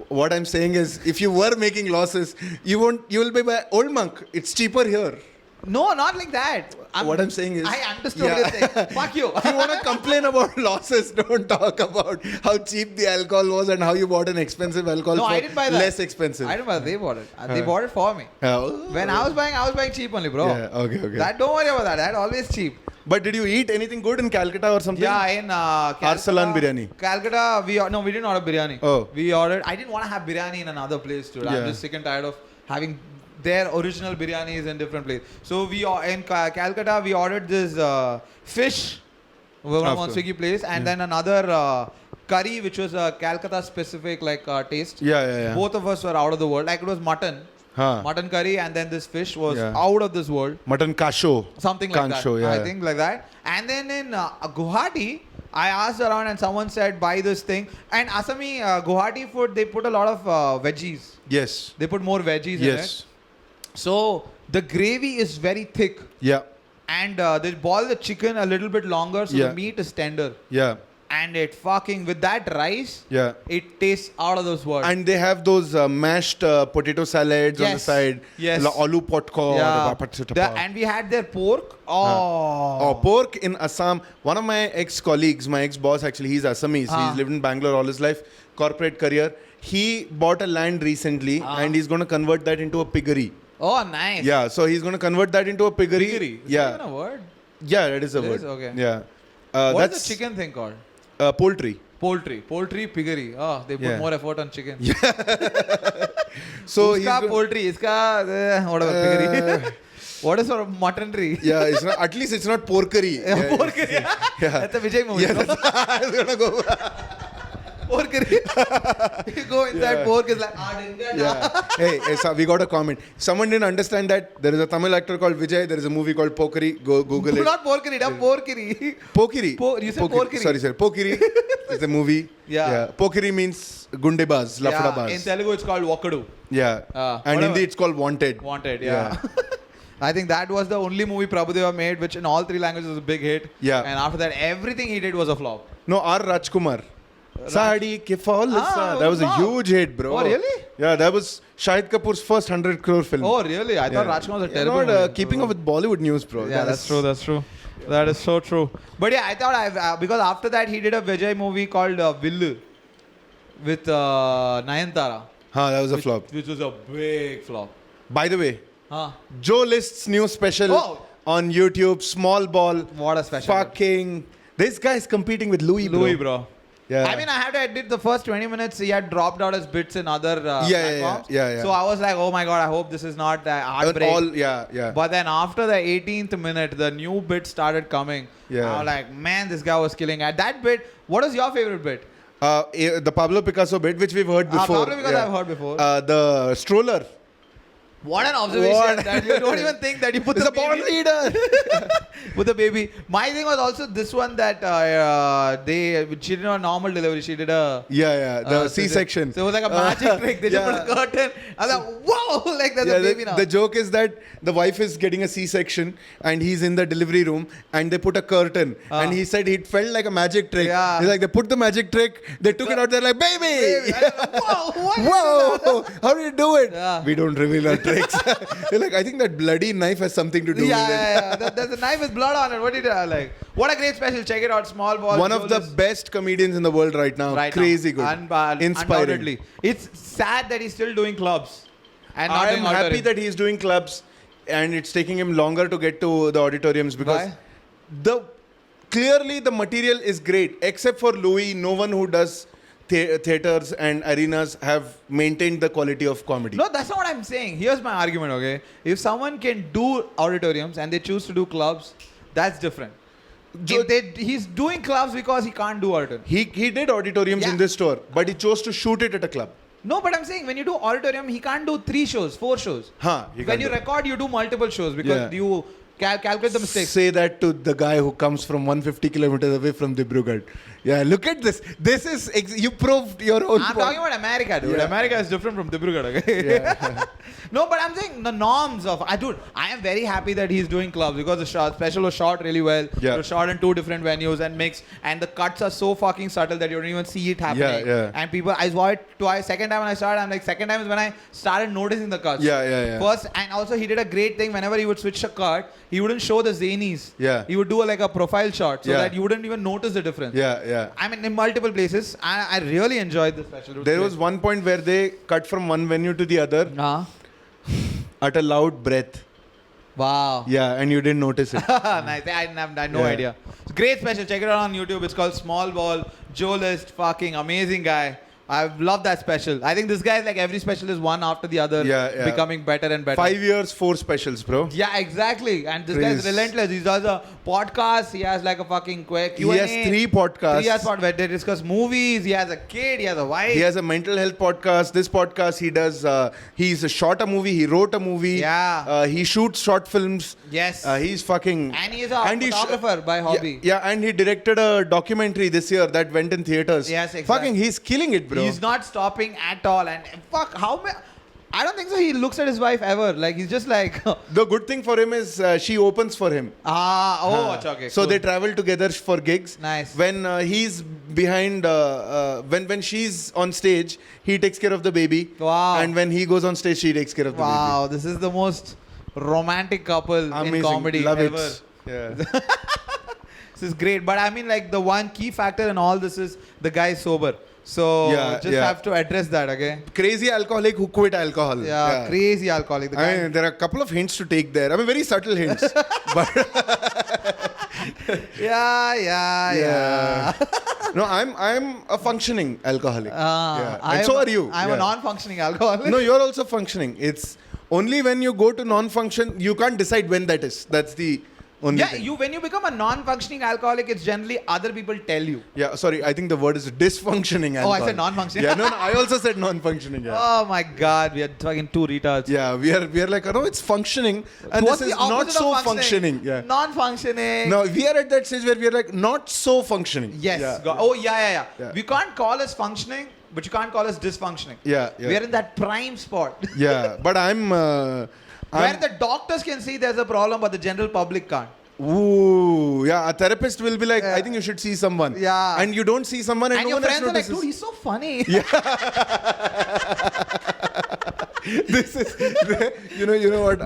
S1: What I'm saying is, if you were making losses, you will be by Old Monk. It's cheaper here.
S2: No, not like that.
S1: What I'm saying is...
S2: I understood what you're saying. Fuck you.
S1: If you want to complain about losses, don't talk about how cheap the alcohol was and how you bought an expensive alcohol
S2: I didn't buy that.
S1: Less expensive.
S2: I didn't buy that. They bought it. They bought it for me. When I was buying cheap only, bro.
S1: Yeah, okay.
S2: Don't worry about that. That always cheap.
S1: But did you eat anything good in Calcutta or something?
S2: Yeah, in Calcutta.
S1: Arsalan biryani.
S2: Calcutta, we didn't order biryani.
S1: Oh.
S2: We ordered... I didn't want to have biryani in another place, dude. I'm just sick and tired of having... their original biryanis in different places. So in Calcutta we ordered this fish, one Swiggy place, and then another curry which was a Calcutta specific taste.
S1: Yeah.
S2: Both of us were out of the world. Like it was mutton. Mutton curry, and then this fish was out of this world.
S1: Mutton kasho.
S2: Something like that. I think like that. And then in Guwahati, I asked around and someone said buy this thing. And Assami Guwahati food, they put a lot of veggies.
S1: Yes.
S2: They put more veggies in it. So the gravy is very thick.
S1: Yeah.
S2: And they boil the chicken a little bit longer so the meat is tender.
S1: Yeah.
S2: And it fucking, with that rice, it tastes out of this world.
S1: And they have those mashed potato salads on the side.
S2: Yes.
S1: Aloo potko.
S2: And we had their pork.
S1: Pork in Assam. One of my ex-colleagues, my ex-boss actually, he's Assamese. He's lived in Bangalore all his life, corporate career. He bought a land recently and he's going to convert that into a piggery.
S2: Oh, nice.
S1: Yeah, so he's going to convert that into a piggery.
S2: Piggery? Is that even a word?
S1: Yeah, it is a word.
S2: Okay.
S1: Yeah.
S2: What's the chicken thing called?
S1: Poultry.
S2: Poultry, piggery. Oh, they put more effort on chicken.
S1: So
S2: Uska poultry, iska whatever, piggery. What is for muttonry?
S1: Yeah, it's not, at least it's not porkery.
S2: Porkery. That's a Vijay movie.
S1: Yeah, I was going to go.
S2: Porkery. You go inside, pork is like,
S1: Hey, so we got a comment. Someone didn't understand that there is a Tamil actor called Vijay. There is a movie called Pokery. Go Google it.
S2: Not Porkery, porkery.
S1: Pokery.
S2: You said Porkery.
S1: Sorry. Pokery is the movie.
S2: Yeah.
S1: Pokery means gundebaz, lafdabaz.
S2: In Telugu it's called Wakadu.
S1: Yeah. And Hindi it's called Wanted.
S2: Wanted, yeah. I think that was the only movie Prabhudeva made which in all 3 languages was a big hit.
S1: Yeah.
S2: And after that, everything he did was a flop.
S1: No, R. Rajkumar. Saadi ke fall. That was a huge hit, bro.
S2: Oh, really?
S1: Yeah, that was Shahid Kapoor's first 100 crore film.
S2: Oh, really? I thought Rajkumar was a terrible
S1: movie.
S2: movie.
S1: Keeping up with Bollywood news, bro.
S2: Yeah, that's true. That is so true. But yeah, I thought because after that he did a Vijay movie called Villu with Nayanthara.
S1: That was a flop.
S2: Which was a big flop.
S1: By the way, Joe List's new special on YouTube, Small Ball.
S2: What a special.
S1: Fucking... This guy is competing with Louis, bro. Yeah.
S2: I mean, I have to admit, the first 20 minutes he had dropped out as bits in other platforms.
S1: Yeah.
S2: So I was like, oh my god, I hope this is not heartbreak.
S1: Yeah.
S2: But then after the 18th minute, the new bit started coming.
S1: Yeah.
S2: I was like, man, this guy was killing. At that bit, what is your favorite bit?
S1: The Pablo Picasso bit, which we've heard before.
S2: Pablo Picasso I've heard before.
S1: The stroller.
S2: What an observation that you don't even think that you put the
S1: born
S2: baby.
S1: leader.
S2: With the baby. My thing was also this one that she did a normal delivery. She did a
S1: The C-section.
S2: So it was like a magic trick. They just put a curtain. I was like, whoa, like there's a baby now.
S1: The joke is that the wife is getting a C-section and he's in the delivery room and they put a curtain and he said it felt like a magic trick.
S2: Yeah.
S1: He's like, they put the magic trick, they took it out, they're like, baby!
S2: Whoa, what?
S1: Whoa! How did you do it?
S2: Yeah.
S1: We don't reveal our tricks. You're like, I think that bloody knife has something to do with it.
S2: There's a knife with blood on it. What did you like? What a great special. Check it out. Small ball.
S1: One of the best comedians in the world right now. Crazy good. Inspiring.
S2: Undoubtedly. It's sad that he's still doing clubs. And not
S1: I'm happy that he's doing clubs and it's taking him longer to get to the auditoriums because clearly the material is great. Except for Louis, no one who does theaters and arenas have maintained the quality of comedy.
S2: No, that's not what I'm saying. Here's my argument, okay? If someone can do auditoriums and they choose to do clubs, that's different. He's doing clubs because he can't do auditoriums.
S1: He did auditoriums in this store, but he chose to shoot it at a club.
S2: No, but I'm saying when you do auditorium, he can't do 3 shows, 4 shows. When you record, you do multiple shows because you calculate the mistakes.
S1: Say that to the guy who comes from 150 kilometers away from Dibrugarh. Yeah, look at this. This is, you proved your own
S2: I'm
S1: point.
S2: talking about America, dude. America is different from Dibrugarh, okay? No, but I'm saying the norms of, I am very happy that he's doing clubs because the special was shot really well. It was shot in 2 different venues and mixed, and the cuts are so fucking subtle that you don't even see it happening. And people, I saw it twice. Second time when I started, I'm like, second time is when I started noticing the cuts. First, and also he did a great thing. Whenever he would switch a cut, he wouldn't show the zanies. He would do like a profile shot so that you wouldn't even notice the difference. I mean, in multiple places. I really enjoyed this special.
S1: There was one point where they cut from one venue to the other at a loud breath.
S2: Wow.
S1: Yeah, and you didn't notice it.
S2: Nice. I had no idea. It's great special. Check it out on YouTube. It's called Small Ball. Joe List, fucking amazing guy. I love that special. I think this guy is like every special is one after the other, becoming better and better.
S1: 5 years, 4 specials, bro.
S2: Yeah, exactly. And this guy is relentless. He does a podcast. He has like a fucking Q&A.
S1: He has 3 podcasts.
S2: 3 podcasts where they discuss movies. He has a kid. He has a wife.
S1: He has a mental health podcast. This podcast he does. He's shot a movie. He wrote a movie. He shoots short films.
S2: Yes.
S1: He's fucking.
S2: And he is a photographer by hobby.
S1: Yeah, and he directed a documentary this year that went in theaters.
S2: Yes, exactly.
S1: Fucking, he's killing it, bro.
S2: He's not stopping at all. And fuck, I don't think so. He looks at his wife ever. Like, he's just like.
S1: The good thing for him is she opens for him.
S2: Okay.
S1: So they travel together for gigs.
S2: Nice.
S1: When he's behind, when she's on stage, he takes care of the baby.
S2: Wow.
S1: And when he goes on stage, she takes care of the baby.
S2: Wow, this is the most romantic couple in comedy
S1: Love
S2: ever.
S1: it. Yeah.
S2: This is great. But I mean, like, the one key factor in all this is the guy is sober. So have to address that, okay?
S1: Crazy alcoholic who quit alcohol.
S2: Yeah. Crazy alcoholic. The guy
S1: there are a couple of hints to take there. I mean, very subtle hints. But
S2: yeah.
S1: No, I'm a functioning alcoholic. And so are you.
S2: I'm a non-functioning alcoholic.
S1: No, you're also functioning. It's only when you go to non-function, you can't decide when that is. That's the only thing.
S2: When you become a non-functioning alcoholic, it's generally other people tell you.
S1: Yeah, sorry, I think the word is dysfunctioning alcohol.
S2: I said non-functioning.
S1: Yeah, no, I also said non-functioning. Yeah.
S2: Oh my God, we are fucking 2 retards.
S1: Yeah, we are like, no, it's functioning, and
S2: What's
S1: this is
S2: the opposite
S1: not so
S2: of
S1: functioning. Yeah.
S2: Non-functioning.
S1: No, we are at that stage where we are like not so functioning.
S2: Yes. Yeah. We can't call us functioning, but you can't call us dysfunctioning.
S1: Yeah.
S2: We are in that prime spot.
S1: Yeah, but I'm
S2: where the doctors can see there's a problem, but the general public can't.
S1: Ooh, yeah. A therapist will be like, I think you should see someone.
S2: Yeah.
S1: And you don't see someone, and no
S2: your
S1: one else
S2: friends are like,
S1: notices.
S2: dude, he's so funny.
S1: Yeah. This is, you know what?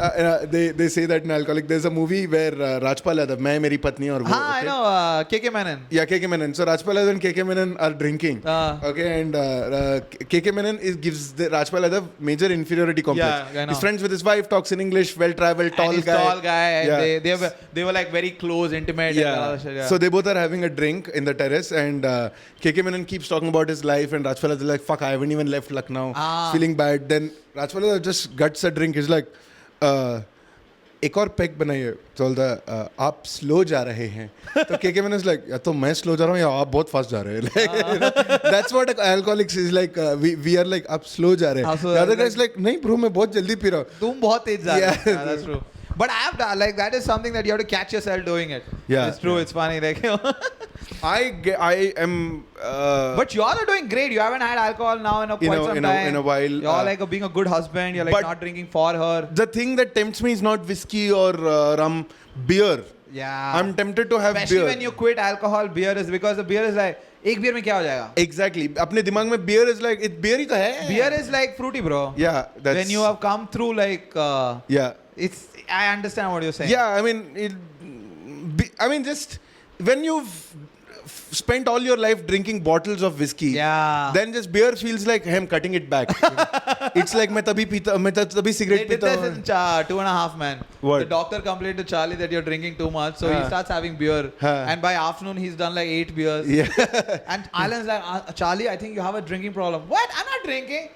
S1: They say that in alcoholic. There's a movie where Rajpal Yadav, Main Meri Patni aur wo.
S2: I know. KK Menon.
S1: Yeah, KK Menon. So Rajpal Yadav and KK Menon are drinking. Okay, and KK Menon gives the Rajpal Yadav major inferiority complex.
S2: Yeah, I know.
S1: He's friends with his wife, talks in English, well-traveled, tall
S2: and
S1: guy.
S2: Tall guy. And they were like very close, intimate.
S1: Yeah.
S2: And all that shit, yeah.
S1: So they both are having a drink in the terrace, and KK Menon keeps talking about his life, and Rajpal is like, "Fuck, I haven't even left Lucknow, feeling bad." Then Rajpal just guts a drink. He's like, एक और pack बनाई है बोलता आप slow जा रहे हैं तो के मैंने लाइक या तो मैं स्लो जा रहा हूँ या आप बहुत फास्ट जा रहे हैं like that's what alcoholics is like we are like आप स्लो जा रहे हैं द अदर गाइस लाइक नहीं ब्रो मैं बहुत जल्दी पी रहा हूँ
S2: तुम बहुत तेज जा रहे हो that's true but I have done, like that is something that you have to catch yourself doing it. It's true. It's funny like
S1: I am
S2: but you all are doing great. You haven't had alcohol now in quite some time.
S1: In a while
S2: you're like being a good husband. You're like not drinking for her.
S1: The thing that tempts me is not whiskey or rum, beer.
S2: Yeah,
S1: I'm tempted to have
S2: especially
S1: beer.
S2: when you quit alcohol. Beer is because the beer is like एक beer में क्या हो जाएगा?
S1: Exactly. अपने दिमाग में beer is like it beer ही तो है.
S2: Beer is like fruity, bro.
S1: Yeah, that's
S2: when you have come through like it's I understand what you're saying.
S1: Yeah, I mean just when you've spent all your life drinking bottles of whiskey, then just beer feels like I'm cutting it back. It's like मैं तभी cigarette
S2: पीता हूँ. They did this in 2.5 Men.
S1: What?
S2: The doctor complained to Charlie that you're drinking too much, so he starts having beer. And by afternoon he's done like 8 beers.
S1: Yeah.
S2: And Alan's like, Charlie, I think you have a drinking problem. What? I'm not drinking.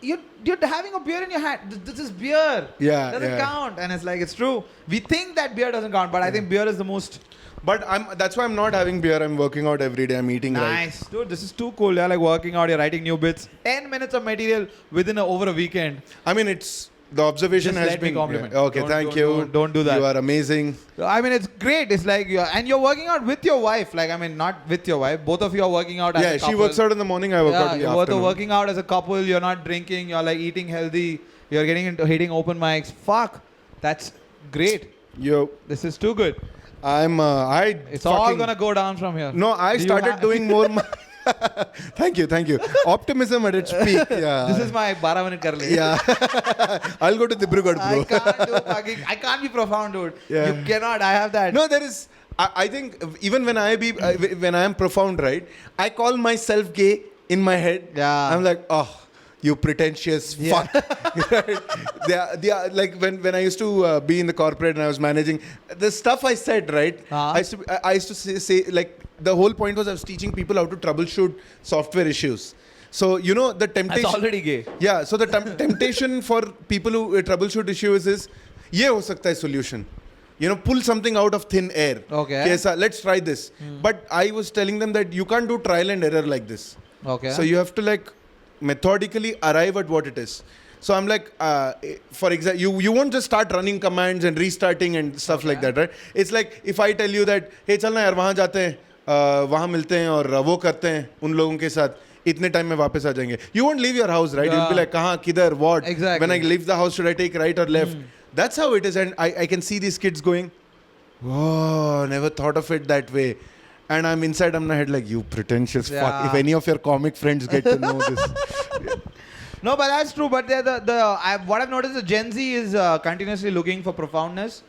S2: You're having a beer in your hand. This is beer.
S1: Yeah.
S2: Doesn't count. And it's like, it's true. We think that beer doesn't count, but I think beer is the most.
S1: But that's why I'm not having beer. I'm working out every day. I'm eating right.
S2: Nice. Dude, this is too cool. You're like working out, you're writing new bits. 10 minutes of material within over a weekend.
S1: I mean, it's the observation
S2: just
S1: has
S2: let
S1: been.
S2: Me compliment.
S1: Okay, thank you.
S2: Don't do that.
S1: You are amazing.
S2: I mean, it's great. It's like you're working out with your wife. Like, I mean, not with your wife. Both of you are working out as a couple.
S1: Yeah, she works out in the morning. I work out in the afternoon.
S2: You're working out as a couple. You're not drinking. You're like eating healthy. You're getting into hitting open mics. Fuck, that's great. This is too good.
S1: It's
S2: all gonna go down from here.
S1: No, I started doing more. Thank you. Optimism at its peak. Yeah.
S2: This is my 12-minute kar le.
S1: Yeah. I'll go to Dibrugarh, bro.
S2: I can't be profound, dude.
S1: Yeah.
S2: You cannot. I have that.
S1: No, there is. I think even when I am profound, right? I call myself gay in my head.
S2: Yeah.
S1: I'm like, oh. You pretentious fuck. They are like when I used to be in the corporate and I was managing the stuff I said, right? I used to say like the whole point was I was teaching people how to troubleshoot software issues. So the temptation.
S2: That's already gay.
S1: Yeah. So the temptation for people who troubleshoot issues is ये हो सकता है solution. Pull something out of thin air.
S2: Okay.
S1: Let's try this. But I was telling them that you can't do trial and error like this.
S2: Okay.
S1: So you have to like methodically arrive at what it is. So I'm like, for example, you won't just start running commands and restarting and stuff like that, right? It's like if I tell you that, hey, चलना यार वहाँ जाते हैं, वहाँ मिलते हैं और वो करते हैं उन लोगों के साथ, इतने टाइम में वापस आ जाएंगे. You won't leave your house, right? You'll be like, कहाँ, किधर, what?
S2: Exactly.
S1: When I leave the house, should I take right or left? That's how it is, and I can see these kids going, whoa, never thought of it that way. And I'm inside my head like, you pretentious fuck. If any of your comic friends get to know this.
S2: No, but that's true. But what I've noticed is Gen Z is continuously looking for profoundness.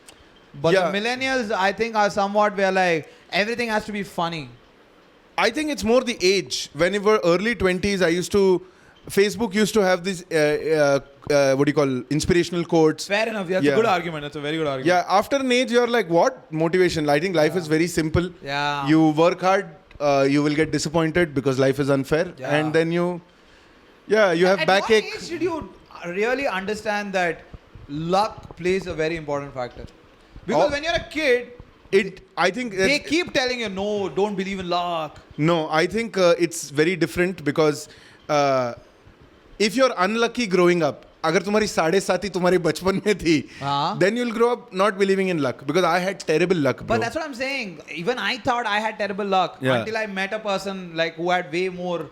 S2: But the millennials, I think, are somewhat where like everything has to be funny.
S1: I think it's more the age. When we were early 20s, Facebook used to have these, inspirational quotes.
S2: Fair enough. That's a good argument. That's a very good argument.
S1: Yeah. After an age, you're like, what? Motivation. I think life is very simple.
S2: Yeah.
S1: You work hard, you will get disappointed because life is unfair.
S2: Yeah.
S1: And then you have backache.
S2: At what age did you really understand that luck plays a very important factor? Because when you're a kid,
S1: I think
S2: they keep telling you, no, don't believe in luck.
S1: No, I think it's very different because if you're unlucky growing up, अगर तुम्हारी 7.5 तुम्हारे बचपन में थी, then you'll grow up not believing in luck because I had terrible luck, bro.
S2: But that's what I'm saying. Even I thought I had terrible luck until I met a person like who had way more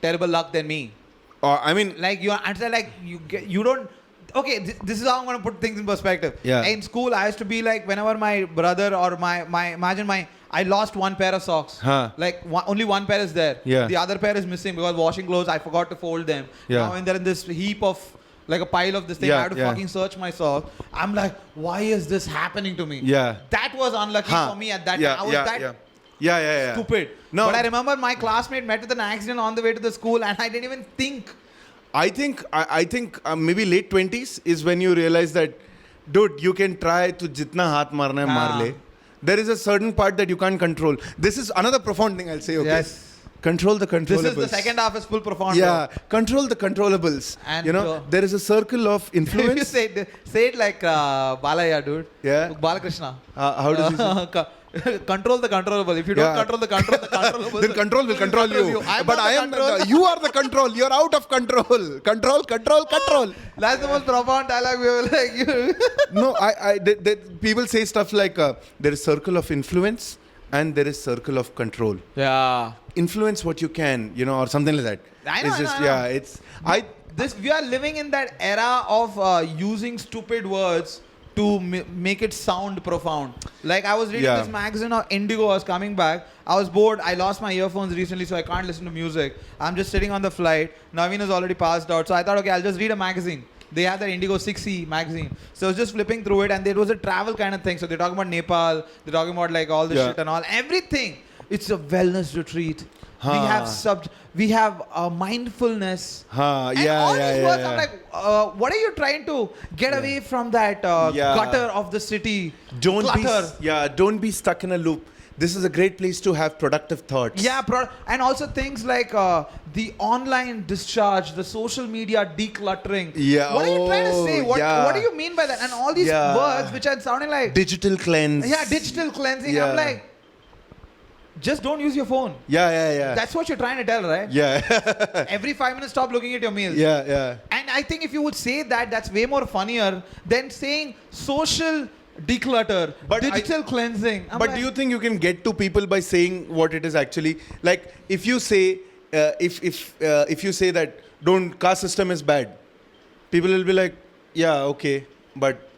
S2: terrible luck than me.
S1: I mean,
S2: like you don't. Okay, this is how I'm going to put things in perspective.
S1: Yeah.
S2: In school, I used to be like, whenever my brother or I lost one pair of socks. Like only one pair is there.
S1: Yeah.
S2: The other pair is missing because washing clothes, I forgot to fold them.
S1: Yeah.
S2: Now when they're in this heap of, like a pile of this thing, I have to fucking search my socks. I'm like, why is this happening to me?
S1: Yeah.
S2: That was unlucky for me at that time. I was
S1: that
S2: stupid.
S1: No.
S2: But I remember my classmate met with an accident on the way to the school and I didn't even think.
S1: I think maybe late 20s is when you realize that, dude, you can try to jitna haath marna hai, maar le. There is a certain part that you can't control. This is another profound thing I'll say, okay?
S2: Yes.
S1: Control the controllables.
S2: This is the second half is full profound.
S1: Yeah, control the controllables.
S2: And
S1: you know, there is a circle of influence.
S2: You say it like Balaya, dude.
S1: Yeah.
S2: Balakrishna.
S1: How does he say?
S2: Control the controllable. If you don't control the controllable,
S1: then control will control you. But I am you are the control. You're out of control. Control.
S2: That's the most profound dialogue we were like.
S1: No, people say stuff like there is circle of influence and there is circle of control.
S2: Yeah.
S1: Influence what you can, you know, or something like that.
S2: I know.
S1: It's just,
S2: yeah, we are living in that era of using stupid words to make it sound profound. Like I was reading this magazine of Indigo. I was coming back. I was bored. I lost my earphones recently, so I can't listen to music. I'm just sitting on the flight. Naveen has already passed out, so I thought, okay, I'll just read a magazine. They have that Indigo 6E magazine. So I was just flipping through it, and there was a travel kind of thing. So they're talking about Nepal. They're talking about like all the shit and all. Everything. It's a wellness retreat. We have mindfulness. And all these words, I'm like, what are you trying to get away from that gutter of the city?
S1: Don't be stuck in a loop. This is a great place to have productive thoughts.
S2: Yeah, and also things like the online discharge, the social media decluttering.
S1: Yeah.
S2: What are you trying to say? What do you mean by that? And all these words which are sounding like
S1: digital cleanse.
S2: Yeah, digital cleansing. Yeah. I'm like, just don't use your phone.
S1: Yeah.
S2: That's what you're trying to tell, right?
S1: Yeah.
S2: Every 5 minutes, stop looking at your meals.
S1: Yeah.
S2: And I think if you would say that, that's way more funnier than saying social declutter, digital cleansing.
S1: But do you think you can get to people by saying what it is actually? Like, if you say, if you say that caste system is bad, people will be like, yeah, okay, but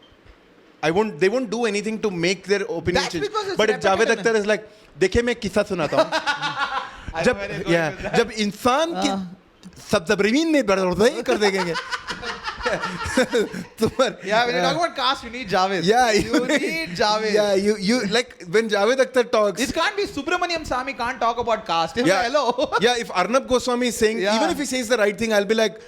S1: they won't do anything to make their opinion change. But if Javed Akhtar is like, देखिए मैं किस्सा सुनाता हूँ जब इंसान की सब जबरीन में बर्दाश्त कर देंगे
S2: Yeah, when you talk about caste, you need Javed.
S1: Yeah,
S2: you need Javed.
S1: Yeah, you like when Javed Akhtar talks.
S2: It can't be Subramaniam Sami can't talk about caste. Yeah, hello.
S1: Yeah, if Arnab Goswami is saying, even if he says the right thing, I'll be like,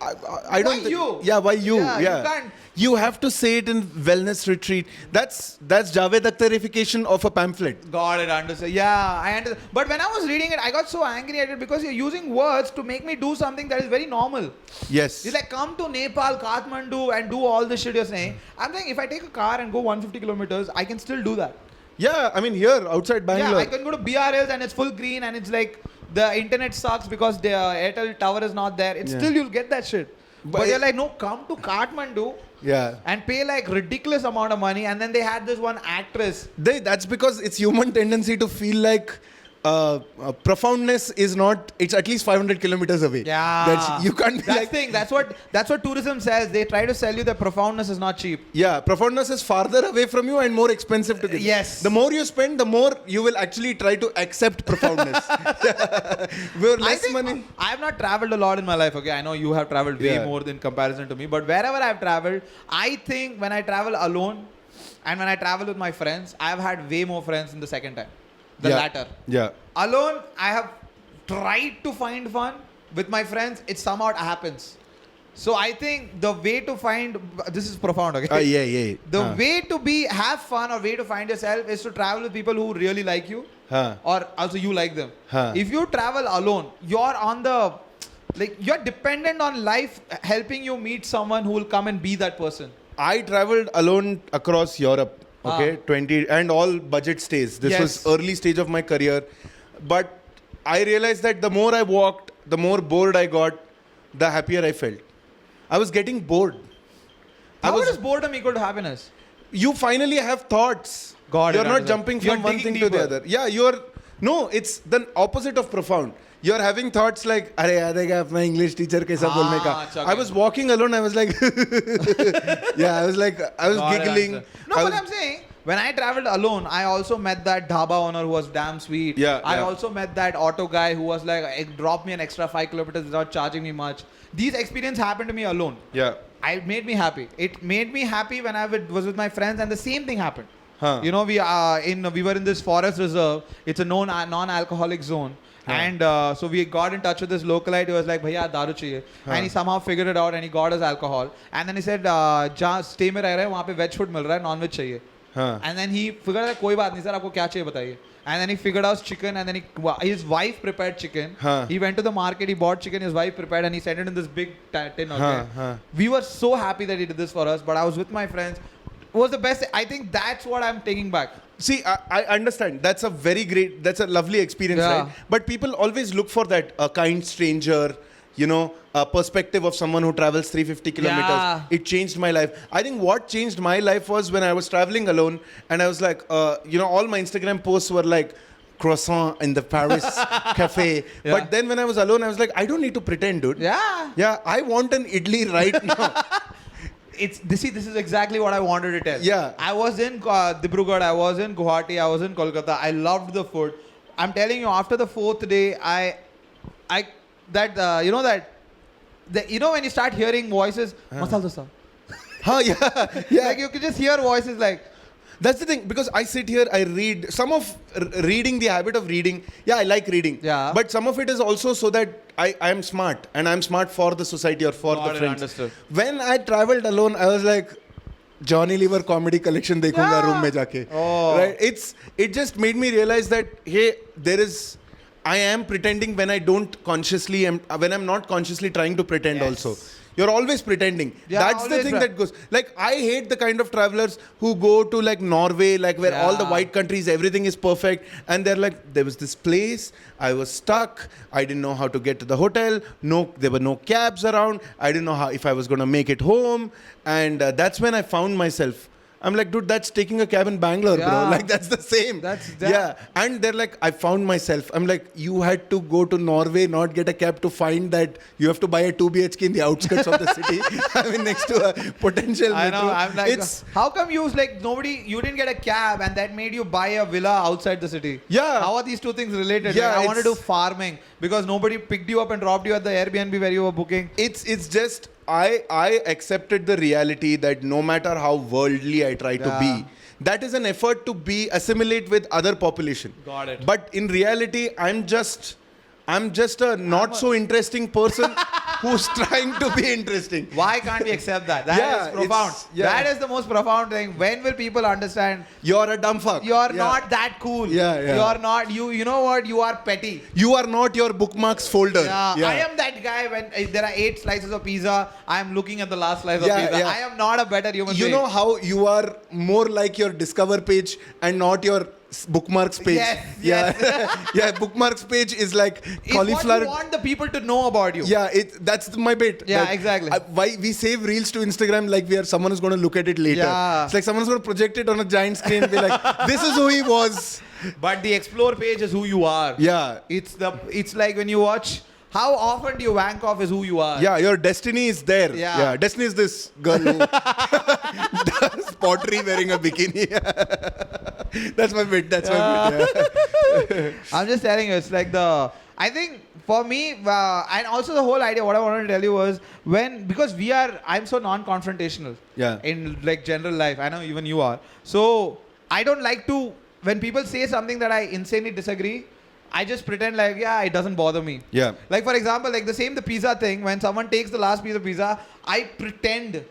S1: I don't.
S2: Why you?
S1: Yeah, why you?
S2: Yeah, you can't.
S1: You have to say it in wellness retreat. That's Javed Akhtarification of a pamphlet.
S2: Got it, understand. Yeah, I understand. But when I was reading it, I got so angry at it because you're using words to make me do something that is very normal.
S1: Yes.
S2: It's like come to Nepal, Kathmandu and do all the shit you're saying. I'm saying if I take a car and go 150 kilometers, I can still do that.
S1: Yeah, I mean here, outside Bangalore.
S2: Yeah, I can go to BRLs and it's full green and it's like the internet sucks because the Airtel tower is not there. It's still you'll get that shit. But you're like, no, come to Kathmandu.
S1: Yeah.
S2: And pay like ridiculous amount of money, and then they had this one actress.
S1: That's because it's human tendency to feel like profoundness is not. It's at least 500 kilometers away.
S2: Yeah.
S1: You can't. Be
S2: That's thing. That's what tourism says. They try to sell you that profoundness is not cheap.
S1: Yeah, profoundness is farther away from you and more expensive to get.
S2: Yes.
S1: The more you spend, the more you will actually try to accept profoundness. With less money.
S2: I have not traveled a lot in my life. Okay, I know you have traveled way more in comparison to me. But wherever I've traveled, I think when I travel alone and when I travel with my friends, I've had way more friends in the second time. The latter.
S1: Yeah.
S2: Alone, I have tried to find fun. With my friends, it somehow happens. So I think the way to find this is profound, okay?
S1: Yeah.
S2: The way to have fun or way to find yourself is to travel with people who really like you, or also you like them. If you travel alone, you're you're dependent on life helping you meet someone who will come and be that person.
S1: I traveled alone across Europe. Okay, 20 and all budget stays. This was early stage of my career, but I realized that the more I walked, the more bored I got, the happier I felt. I was getting bored.
S2: How is boredom equal to happiness?
S1: You finally have thoughts. You're not jumping from one thing to the other. Yeah, it's the opposite of profound. You're having thoughts like, "Arey yaad hai kya apna English teacher kaisa bolne ka?" I was walking alone. I was like, I was giggling.
S2: No, but I'm saying, when I traveled alone, I also met that dhaba owner who was damn sweet. I also met that auto guy who was like, drop me an extra 5 kilometers without charging me much. These experiences happened to me alone.
S1: Yeah.
S2: It made me happy. It made me happy when I was with my friends, and the same thing happened. You know, we were in this forest reserve. It's a non-alcoholic zone. And so we got in touch with this localite. He was like, "Bhaiya, daru chahiye." And he somehow figured it out and he got us alcohol. And then he said, "Jahan stay mein reh rahe, wahan pe veg food mil raha hai, non-veg chahiye." And then he figured out, "Koi baat nahi sir, aapko kya chahiye bataiye." And then he figured out chicken, and then his wife prepared chicken.
S1: Huh.
S2: He went to the market, he bought chicken, his wife prepared, and he sent it in this big tin. Okay?
S1: Huh.
S2: We were so happy that he did this for us, but I was with my friends. It was the best. I think that's what I'm taking back.
S1: See, I understand. That's a lovely experience,
S2: Yeah.
S1: right? But people always look for that kind stranger, a perspective of someone who travels 350 kilometers.
S2: Yeah.
S1: It changed my life. I think what changed my life was when I was traveling alone and I was like, all my Instagram posts were like, croissant in the Paris cafe.
S2: Yeah.
S1: But then when I was alone, I was like, I don't need to pretend, dude.
S2: Yeah.
S1: Yeah, I want an idli right now.
S2: This is exactly what I wanted to tell.
S1: Yeah.
S2: I was in Dibrugarh, I was in Guwahati, I was in Kolkata. I loved the food. I'm telling you, after the 4th day, when you start hearing voices, masala dosa.
S1: Yeah.
S2: Like you can just hear voices like.
S1: That's the thing, because I sit here, I read. Some of reading, the habit of reading, I like reading.
S2: Yeah.
S1: But some of it is also so that I am smart, and I'm smart for the society or for
S2: Got
S1: the
S2: it,
S1: friends.
S2: understood.
S1: When I traveled alone, I was like, Johnny Lever comedy collection dekhunga room mein jaake.
S2: Oh.
S1: Right? It just made me realize that, hey, I am pretending when when I'm not consciously trying to pretend also. You're always pretending.
S2: Yeah,
S1: That's the
S2: always
S1: thing that goes. Like, I hate the kind of travelers who go to like Norway, like where all the white countries, everything is perfect. And they're like, there was this place, I was stuck, I didn't know how to get to the hotel, there were no cabs around, I didn't know if I was going to make it home. And that's when I found myself. I'm like, dude, that's taking a cab in Bangalore, bro. Like, that's the same. Yeah. And they're like, I found myself. I'm like, you had to go to Norway, not get a cab to find that you have to buy a 2 BHK in the outskirts of the city. I mean, next to a potential metro.
S2: I know. I'm like, how come you didn't get a cab and that made you buy a villa outside the city?
S1: Yeah.
S2: How are these two things related?
S1: Yeah,
S2: Like, I want to do farming because nobody picked you up and dropped you at the Airbnb where you were booking.
S1: It's just, I accepted the reality that no matter how worldly I try to be, that is an effort to assimilate with other population.
S2: Got it.
S1: But in reality, I'm just a not so interesting person who's trying to be interesting.
S2: Why can't we accept that? That is profound. That is the most profound thing. When will people understand?
S1: You're a dumb fuck.
S2: You're not that cool. You're not. You know what? You are petty.
S1: You are not your bookmarks folder.
S2: I am that guy when there are 8 slices of pizza. I am looking at the last slice of pizza. I am not a better human being.
S1: You know how you are more like your Discover page and not your bookmarks page.
S2: Yes.
S1: Bookmarks page is like cauliflower.
S2: It's what you want the people to know about you.
S1: That's my bit.
S2: Yeah, exactly.
S1: Why we save reels to Instagram like someone is going to look at it later.
S2: Yeah.
S1: It's like someone's going to project it on a giant screen and be like, this is who he was.
S2: But the explore page is who you are.
S1: Yeah.
S2: It's like when you watch. How often do you wank off is who you are.
S1: Yeah, your destiny is there.
S2: Yeah.
S1: Destiny is this girl who does pottery wearing a bikini. That's my bit.
S2: I'm just telling you, it's like I think for me, and also the whole idea, what I wanted to tell you was because I'm so non-confrontational.
S1: Yeah.
S2: In like general life. I know even you are. So I don't like to, when people say something that I insanely disagree, I just pretend like, it doesn't bother me.
S1: Yeah.
S2: Like, for example, like the pizza thing, when someone takes the last piece of pizza, I pretend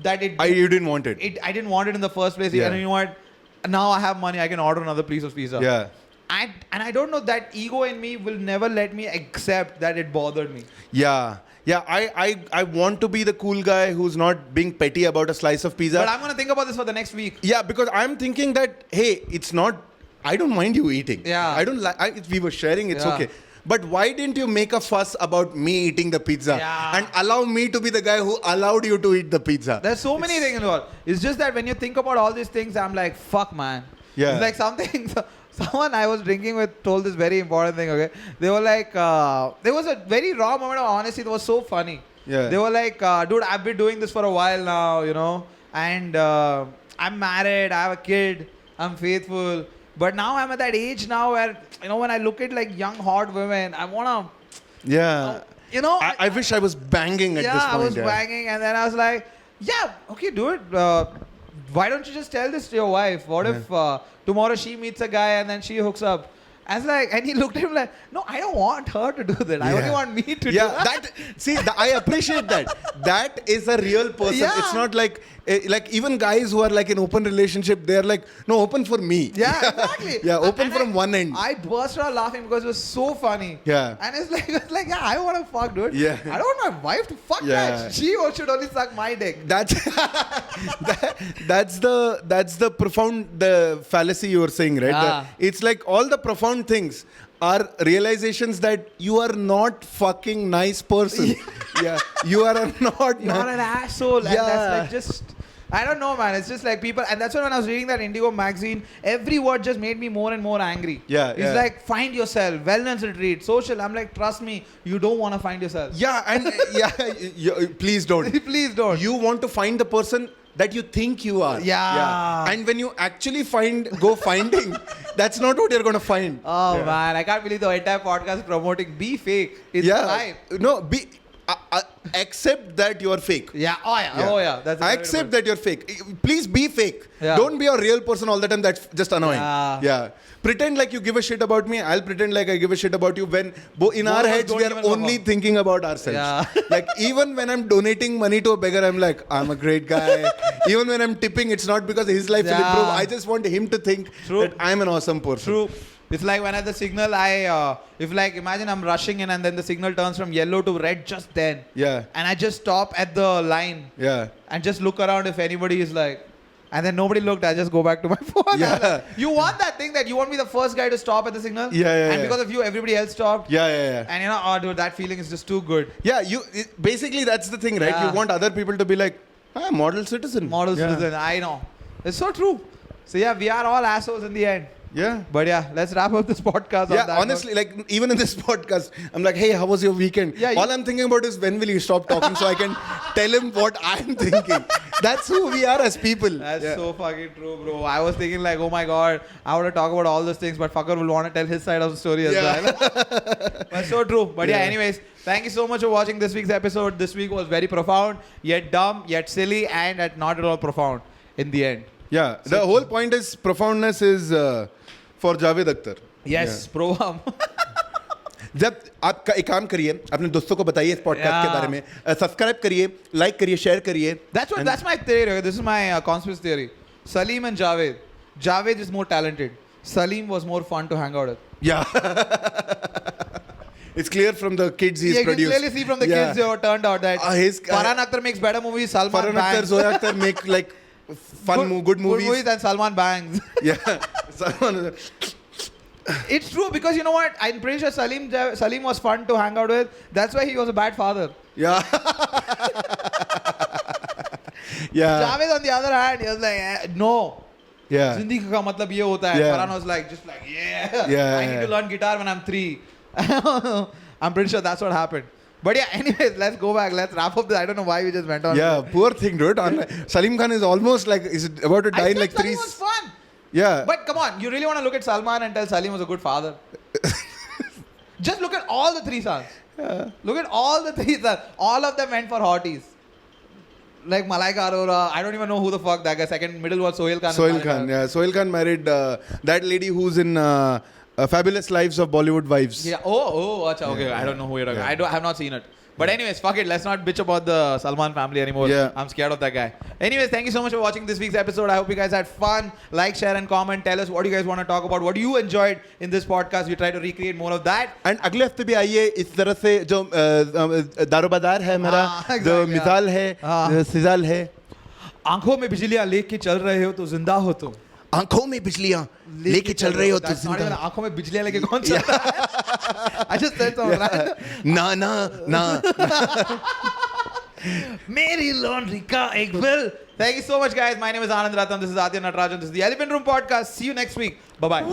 S2: that
S1: you didn't want it.
S2: I didn't want it in the first place.
S1: Yeah.
S2: And you know what? Now I have money, I can order another piece of pizza.
S1: Yeah.
S2: And I don't know, that ego in me will never let me accept that it bothered me.
S1: Yeah. I want to be the cool guy who's not being petty about a slice of pizza.
S2: But I'm going to think about this for the next week.
S1: Yeah, because I'm thinking that, hey, it's not... I don't mind you eating.
S2: Yeah.
S1: I don't like... we were sharing, it's okay. But why didn't you make a fuss about me eating the pizza?
S2: Yeah.
S1: And allow me to be the guy who allowed you to eat the pizza?
S2: There's so many things involved. It's just that when you think about all these things, I'm like, fuck, man.
S1: Yeah.
S2: It's like someone I was drinking with told this very important thing, okay? They were like, there was a very raw moment of honesty that was so funny.
S1: Yeah.
S2: They were like, dude, I've been doing this for a while now, and I'm married, I have a kid, I'm faithful. But now I'm at that age now where, when I look at like young, hot women, I want to...
S1: Yeah. I wish I was banging at this point.
S2: Yeah, I was banging, and then I was like, okay, do it. Why don't you just tell this to your wife? What if tomorrow she meets a guy and then she hooks up? I was like, and he looked at him like, no, I don't want her to do that. I only want me to do that.
S1: I appreciate that. That is a real person.
S2: Yeah.
S1: It's not like even guys who are like in open relationship, they're like, no, open for me.
S2: Yeah, exactly.
S1: Yeah, open from one end.
S2: I burst out laughing because it was so funny.
S1: Yeah.
S2: And it's like, yeah, I want to fuck, dude.
S1: Yeah.
S2: I don't want my wife to fuck that. She should only suck my dick.
S1: That's the profound fallacy you were saying, right?
S2: Yeah.
S1: It's like all the profound things are realizations that you are not fucking nice person. Yeah, you are not.
S2: You're an asshole.
S1: Yeah.
S2: And that's like just, I don't know, man. It's just like people, and that's why when I was reading that Indigo magazine, every word just made me more and more angry.
S1: Yeah,
S2: it's like find yourself, wellness retreat, social. I'm like, trust me, you don't want to find yourself.
S1: Yeah, and please don't.
S2: Please don't.
S1: You want to find the person that you think you are.
S2: Yeah.
S1: And when you actually go finding, that's not what you're going to find.
S2: Oh man, I can't believe the entire podcast promoting be fake. It's fine.
S1: No, accept that you are fake.
S2: Yeah. Oh yeah. Oh yeah. That's
S1: accept that you're fake. Please be fake.
S2: Yeah.
S1: Don't be a real person all the time. That's just annoying.
S2: Yeah.
S1: Pretend like you give a shit about me. I'll pretend like I give a shit about you. When in our heads we are only thinking about ourselves.
S2: Yeah.
S1: Like even when I'm donating money to a beggar, I'm like, I'm a great guy. Even when I'm tipping, it's not because his life will improve. I just want him to think that I'm an awesome person.
S2: True. It's like when at the signal, imagine I'm rushing in and then the signal turns from yellow to red just then.
S1: Yeah.
S2: And I just stop at the line.
S1: Yeah.
S2: And just look around if anybody is like, and then nobody looked, I just go back to my phone.
S1: Yeah.
S2: You want that thing that you want to be the first guy to stop at the signal?
S1: Yeah.
S2: And because of you, everybody else stopped.
S1: Yeah.
S2: And oh dude, that feeling is just too good.
S1: Yeah, basically that's the thing, right?
S2: Yeah.
S1: You want other people to be like, model citizen.
S2: Model citizen, I know. It's so true. So yeah, we are all assholes in the end.
S1: Yeah.
S2: But yeah, let's wrap up this podcast.
S1: Yeah, honestly, like even in this podcast, I'm like, hey, how was your weekend?
S2: Yeah,
S1: all I'm thinking about is when will you stop talking so I can tell him what I'm thinking. That's who we are as people.
S2: That's so fucking true, bro. I was thinking like, oh my god, I want to talk about all those things, but fucker will want to tell his side of the story as well. But so true. But yeah, anyways, thank you so much for watching this week's episode. This week was very profound, yet dumb, yet silly, and not at all profound in the end.
S1: Yeah, the whole point is profoundness is for Javed Akhtar.
S2: Yes, profound.
S1: जब आप एक काम करिए अपने दोस्तों को बताइए इस पॉडकास्ट के बारे में सब्सक्राइब करिए लाइक करिए शेयर करिए
S2: That's my theory. This is my conspiracy theory. Salim and Javed is more talented. Salim was more fun to hang out with.
S1: Yeah. It's clear from the kids he's produced.
S2: You clearly see from the kids who turned out that Farhan Akhtar makes better movies, Salman bangs.
S1: Zoya Akhtar make like good movies.
S2: Good movies and Salman bangs.
S1: Yeah. Salman.
S2: It's true because you know what? I'm pretty sure Salim was fun to hang out with. That's why he was a bad father.
S1: Yeah. Yeah.
S2: Javed on the other hand, he was like, no.
S1: Yeah.
S2: Zindagi ka matlab ye hota hai. Farhan was like, I need to learn guitar when I'm 3. I'm pretty sure that's what happened. But yeah, anyways, let's go back. Let's wrap up this. I don't know why we just went on.
S1: Yeah, poor thing, dude. Salim Khan is almost like, is about to die in like 3.
S2: Salim was fun.
S1: Yeah.
S2: But come on, you really want to look at Salman and tell Salim was a good father? Just look at all the 3 sons.
S1: Yeah.
S2: Look at all the 3 sons. All of them went for hotties. Like Malaika Arora, I don't even know who the fuck that guy. Second, middle was Sohail Khan.
S1: Sohail Khan, yeah. Sohail Khan married that lady who's in Fabulous Lives of Bollywood Wives.
S2: Yeah. Okay. I don't know who you're talking about. I have not seen it. But anyways, fuck it. Let's not bitch about the Salman family anymore.
S1: Yeah.
S2: I'm scared of that guy. Anyways, thank you so much for watching this week's episode. I hope you guys had fun. Like, share and comment. Tell us what you guys want to talk about. What you enjoyed in this podcast. We try to recreate more of that.
S1: And अगले हफ्ते भी आइए इस तरह से जो दारोबादार है मेरा जो मिसाल है सिजाल है
S2: आंखों में बिजलियां लेके चल रहे हो तो जिंदा हो तुम
S1: आंखों में बिजलियां लेके चल रहे हो तो जिंदा
S2: आंखों में बिजलियां लेके कौन चलता है I just said something right?
S1: ना
S2: मेरी लॉन्ड्री का एक bill. Thank you so much guys. My name is Anand Ratham. This is Adya Natarajan. This is the Elephant Room Podcast. See you next week. Bye bye.